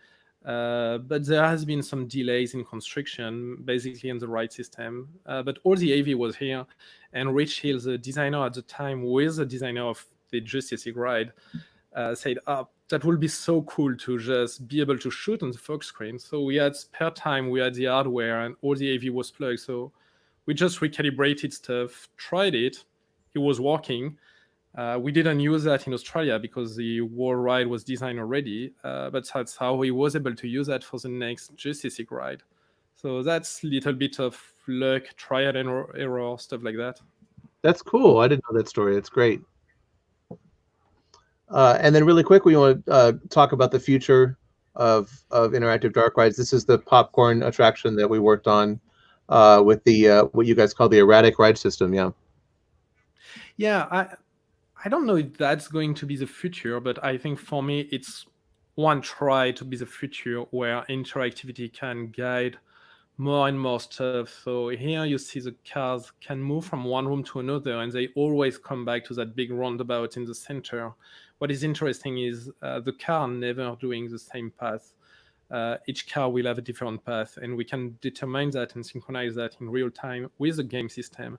But there has been some delays in construction, basically in the ride system. But all the AV was here, and Rich Hill, the designer at the time, with the designer of the Justice League ride, said, that would be so cool to just be able to shoot on the fog screen. So we had spare time, we had the hardware, and all the AV was plugged. So we just recalibrated stuff, tried it, it was working. We didn't use that in Australia because the whole ride was designed already, but that's how we was able to use that for the next Justice League ride. So that's a little bit of luck, trial and error, stuff like that. That's cool. I didn't know that story. That's great. And then really quick, we want to talk about the future of interactive dark rides. This is the popcorn attraction that we worked on with the what you guys call the erratic ride system. Yeah. Yeah, I don't know if that's going to be the future, but I think for me, it's one try to be the future where interactivity can guide more and more stuff. So here you see the cars can move from one room to another, and they always come back to that big roundabout in the center. What is interesting is the car never doing the same path. each car will have a different path, and we can determine that and synchronize that in real time with the game system.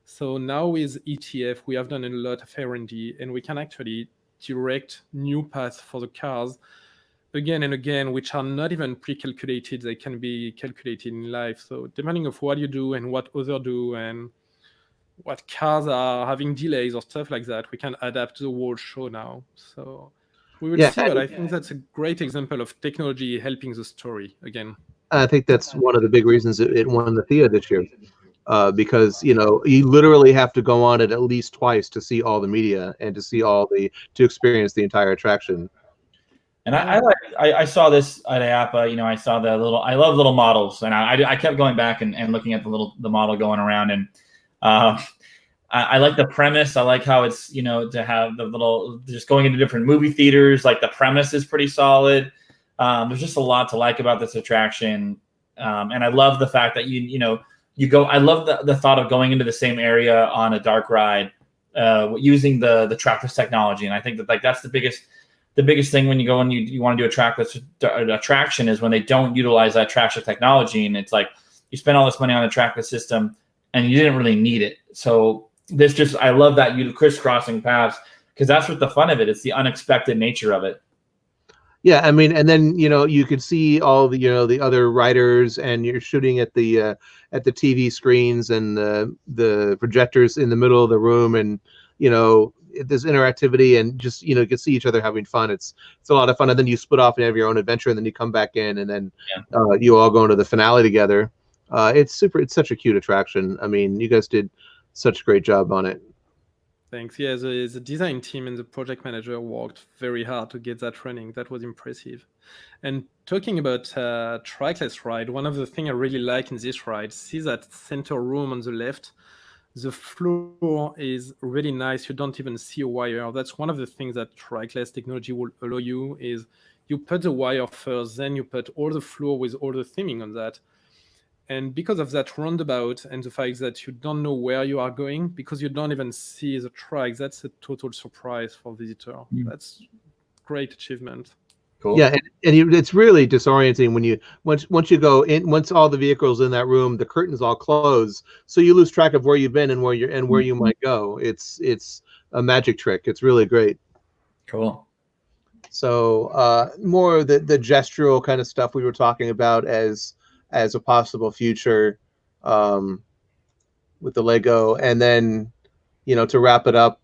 So now with ETF, we have done a lot of R&D, and we can actually direct new paths for the cars again and again, which are not even pre-calculated. They can be calculated in live. So depending on what you do and what others do and what cars are having delays or stuff like that, we can adapt the whole show now. So we will see, but I think that's a great example of technology helping the story again. I think that's one of the big reasons it won the Thea this year. Because you literally have to go on it at least twice to see all the media and to see to experience the entire attraction. And I saw this at IAAPA. I saw I love little models, and I kept going back and looking at the model going around, and I like the premise. I like how it's to have the little just going into different movie theaters. Like the premise is pretty solid. There's just a lot to like about this attraction, and I love the fact that you go. I love the thought of going into the same area on a dark ride using the trackless technology, and I think that that's the biggest thing when you go and you want to do a trackless attraction is when they don't utilize that trackless technology, and it's like you spend all this money on a trackless system and you didn't really need it. So I love that you crisscrossing paths, because that's what the fun of it. It's the unexpected nature of it. Yeah, I mean, and then you could see all the other riders, and you're shooting at the TV screens and the projectors in the middle of the room, and there's interactivity, and just you can see each other having fun. It's a lot of fun, and then you split off and have your own adventure, and then you come back in, and then you all go into the finale together. It's such a cute attraction. I mean, you guys did such a great job on it. Thanks. Yeah, the design team and the project manager worked very hard to get that running. That was impressive. And talking about trackless ride, one of the things I really like in this ride, see that center room on the left, the floor is really nice. You don't even see a wire. That's one of the things that trackless technology will allow you is you put the wire first, then you put all the floor with all the theming on that. And because of that roundabout and the fact that you don't know where you are going, because you don't even see the track, that's a total surprise for visitor. That's great achievement. Cool. Yeah, and it's really disorienting when once you go in, once all the vehicles in that room, the curtains all close, so you lose track of where you've been and where you might go. It's a magic trick. It's really great. Cool. So more of the gestural kind of stuff we were talking about as a possible future with the Lego, and then to wrap it up,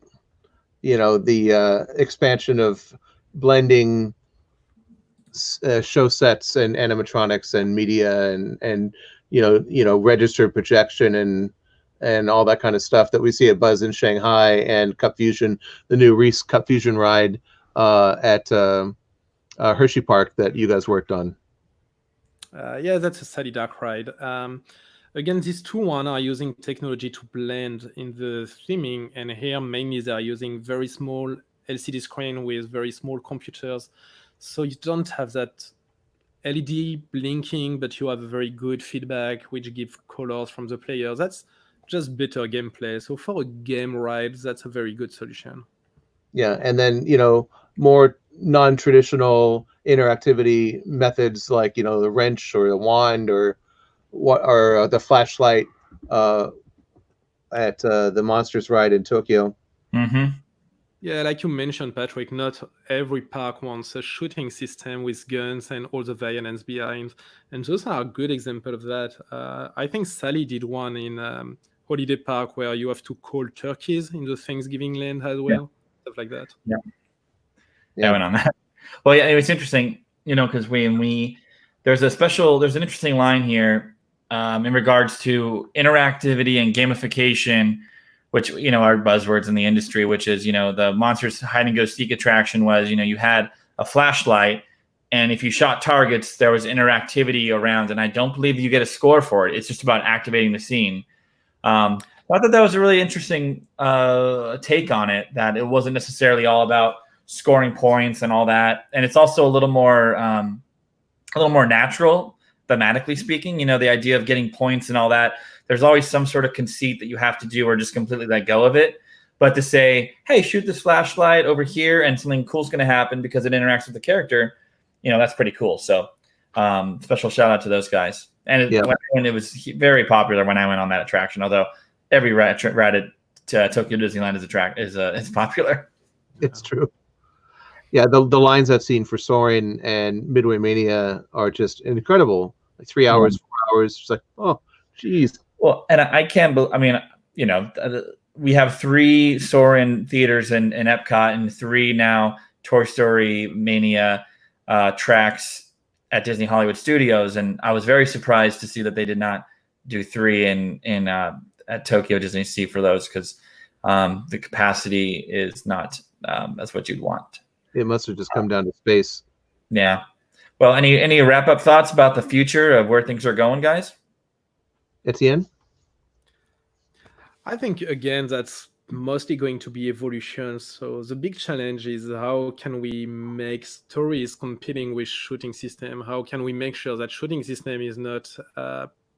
the expansion of blending show sets and animatronics and media and registered projection and all that kind of stuff that we see at Buzz in Shanghai and Cup Fusion, the new Reese Cup Fusion ride at Hershey Park that you guys worked on. Yeah, that's a Sally Dark ride. Again, these two are using technology to blend in the theming, and here mainly they are using very small LCD screen with very small computers. So you don't have that LED blinking, but you have a very good feedback, which gives colors from the players. That's just better gameplay. So for a game ride, that's a very good solution. Yeah, and then more non-traditional interactivity methods like the wrench or the wand or the flashlight at the Monsters ride in Tokyo. Mm-hmm. Yeah, like you mentioned, Patrick, not every park wants a shooting system with guns and all the violence behind. And those are a good example of that. I think Sally did one in Holiday Park where you have to call turkeys in the Thanksgiving land as well. Yeah. Stuff like that. Yeah, I went on that. Well, yeah, it's interesting, because there's an interesting line here in regards to interactivity and gamification, which, are buzzwords in the industry, which is, the Monsters Hide and Go Seek attraction was, you had a flashlight, and if you shot targets, there was interactivity around, and I don't believe you get a score for it. It's just about activating the scene. I thought that was a really interesting take on it, that it wasn't necessarily all about scoring points and all that. And it's also a little more natural, thematically speaking, the idea of getting points and all that. There's always some sort of conceit that you have to do or just completely let go of it. But to say, hey, shoot this flashlight over here and something cool's going to happen because it interacts with the character, that's pretty cool. So Special shout out to those guys. And it was very popular when I went on that attraction. Although every ride at Tokyo Disneyland is popular. It's true. Yeah, the lines I've seen for Soarin' and Midway Mania are just incredible. Like 3 hours, 4 hours. It's like, oh, geez. Well, and I can't believe. I mean, you know, we have 3 Soarin' theaters in Epcot and 3 now Toy Story Mania tracks at Disney Hollywood Studios, and I was very surprised to see that they did not do 3 at Tokyo Disney Sea for those, because the capacity is not as what you'd want. It must have just come down to space. Yeah. Well, any wrap up thoughts about the future of where things are going, guys? Etienne? I think again that's mostly going to be evolution. So the big challenge is how can we make stories competing with shooting system? How can we make sure that shooting system is not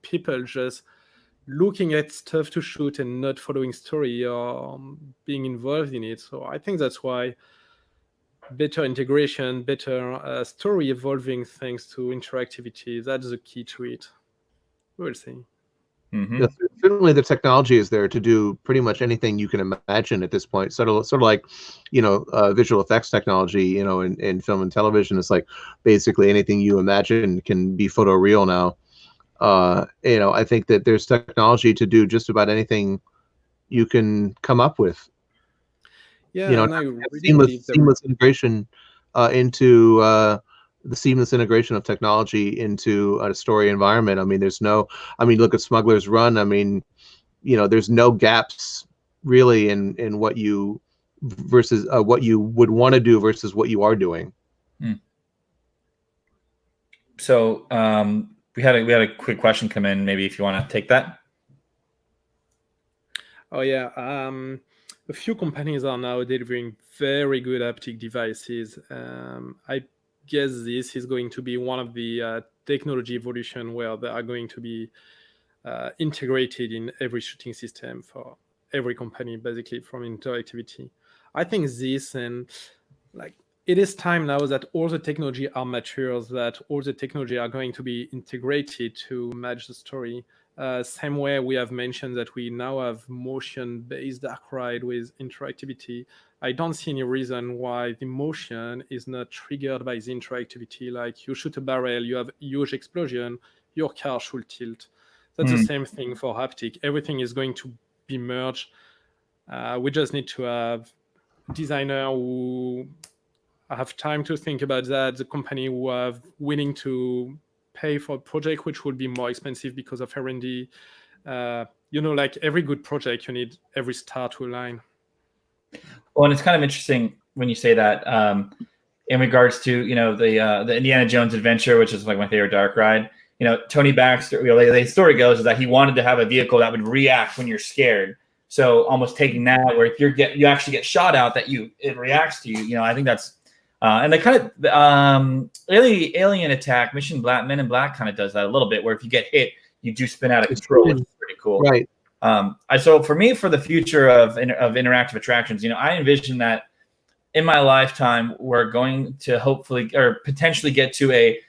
people just looking at stuff to shoot and not following story or being involved in it? So I think that's why better integration, better story evolving thanks to interactivity, that's the key to it. We'll see. Yeah, certainly the technology is there to do pretty much anything you can imagine at this point. Sort of like, you know, visual effects technology, you know, in film and television. It's like basically anything you imagine can be photoreal now. You know, I think that there's technology to do just about anything you can come up with. Yeah, you know, really seamless integration into the seamless integration of technology into a story environment. I mean, look at Smuggler's Run. I mean, you know, there's no gaps really in what you versus what you would want to do versus what you are doing. So we had a quick question come in. Maybe if you want to take that. Oh yeah. A few companies are now delivering very good haptic devices. I guess this is going to be one of the technology evolution where they are going to be integrated in every shooting system for every company, basically from interactivity. I think this, and like it is time now that all the technology are mature, that all the technology are going to be integrated to match the story. Same way we have mentioned that we now have motion-based dark ride with interactivity. I don't see any reason why the motion is not triggered by the interactivity. Like you shoot a barrel, you have a huge explosion, your car should tilt. That's the same thing for haptic. Everything is going to be merged. We just need to have designer who have time to think about that, the company who are willing to pay for a project which would be more expensive because of R&D. You know, like every good project, you need every star to align. Well, and it's kind of interesting when you say that in regards to, you know, the Indiana Jones Adventure, which is like my favorite dark ride. You know, Tony Baxter, you know, the story goes is that he wanted to have a vehicle that would react when you're scared. So almost taking that where if you actually get shot out, that it reacts to you. You know, I think that's and they kind of Alien Attack, Men in Black kind of does that a little bit, where if you get hit, you do spin out of control, which is pretty cool. Right. So for me, for the future of interactive attractions, you know, I envision that in my lifetime, we're going to hopefully or potentially get to a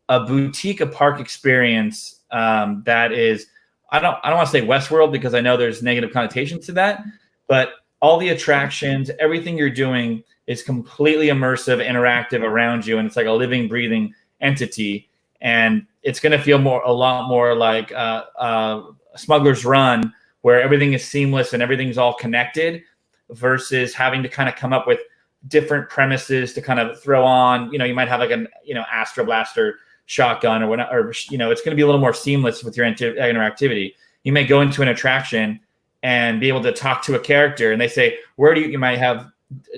boutique, a park experience that is, I don't want to say Westworld because I know there's negative connotations to that, but all the attractions, everything you're doing is completely immersive, interactive around you, and it's like a living, breathing entity. And it's going to feel a lot more like Smuggler's Run, where everything is seamless and everything's all connected, versus having to kind of come up with different premises to kind of throw on. You know, you might have like an Astro Blaster shotgun or whatnot, or you know, it's going to be a little more seamless with your interactivity. You may go into an attraction and be able to talk to a character, and they say, you might have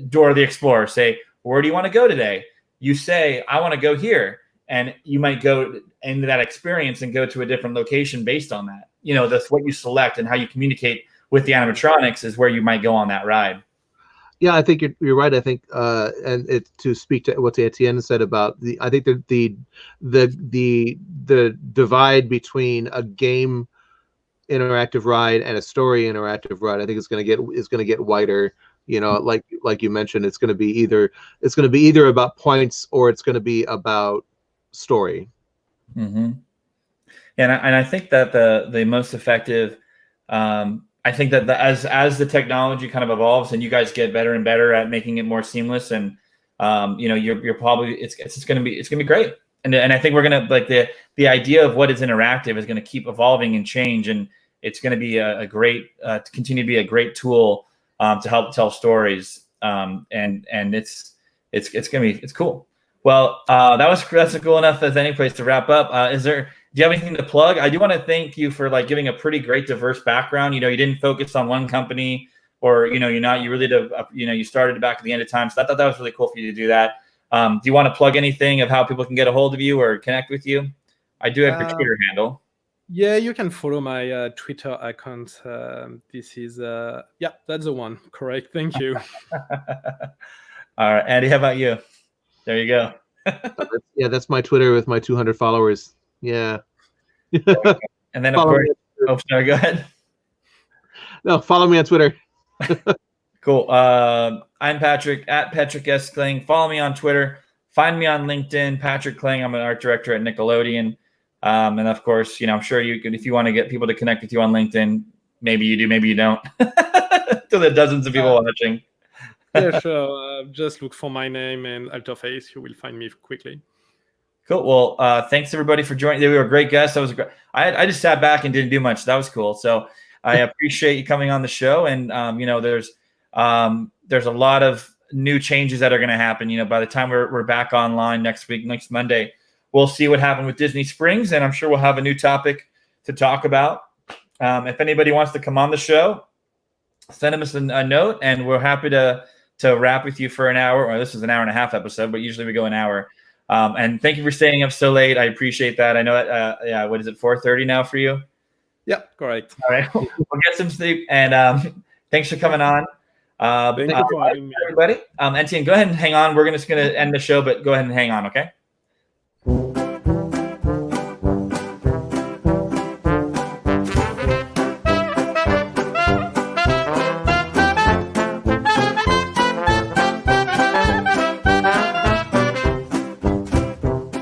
Dora the Explorer say, where do you want to go today? You say, I want to go here. And you might go into that experience and go to a different location based on that. You know, that's what you select, and how you communicate with the animatronics is where you might go on that ride. Yeah, I think you're right. I think, and to speak to what Etienne said about I think the divide between a game interactive ride and a story interactive ride, I think is going to get wider. You know, like you mentioned, it's going to be either about points or it's going to be about story. Mm-hmm. And I think that the most effective, I think that as the technology kind of evolves and you guys get better and better at making it more seamless, and you're probably it's gonna be great. And I think we're gonna like the idea of what is interactive is gonna keep evolving and change, and it's gonna be a great to continue to be a great tool to help tell stories. And it's cool. Well, that's cool enough as any place to wrap up. Do you have anything to plug? I do want to thank you for like giving a pretty great diverse background. You didn't focus on one company, or you really did you started back at the end of time. So I thought that was really cool for you to do that. Do you want to plug anything of how people can get a hold of you or connect with you? I do have your Twitter handle. Yeah, you can follow my Twitter account. This is that's the one. Correct. Thank you. All right, Andy, how about you? There you go. Yeah, that's my Twitter with my 200 followers. Yeah. And then of course, sorry, go ahead. No, follow me on Twitter. Cool. I'm Patrick at Patrick S. Kling. Follow me on Twitter. Find me on LinkedIn, Patrick Kling. I'm an art director at Nickelodeon. And of course, I'm sure you can, if you want to get people to connect with you on LinkedIn, maybe you do, maybe you don't. To the dozens of people watching. Yeah, sure. Just look for my name and Alterface. You will find me quickly. Cool. Well, thanks everybody for joining. They were a great guest. That was great. I just sat back and didn't do much. That was cool. So I appreciate you coming on the show. And there's a lot of new changes that are going to happen. By the time we're back online next Monday, we'll see what happened with Disney Springs, and I'm sure we'll have a new topic to talk about. If anybody wants to come on the show, send us a note, and we're happy to wrap with you for an hour. Or this is an hour and a half episode, but usually we go an hour. And thank you for staying up so late. I appreciate that. I know that, what is it, 4:30 now for you? Yeah, correct. All right. We'll get some sleep. And thanks for coming on. Thank you for having me. Everybody. Etienne, go ahead and hang on. We're just going to end the show, but go ahead and hang on, okay?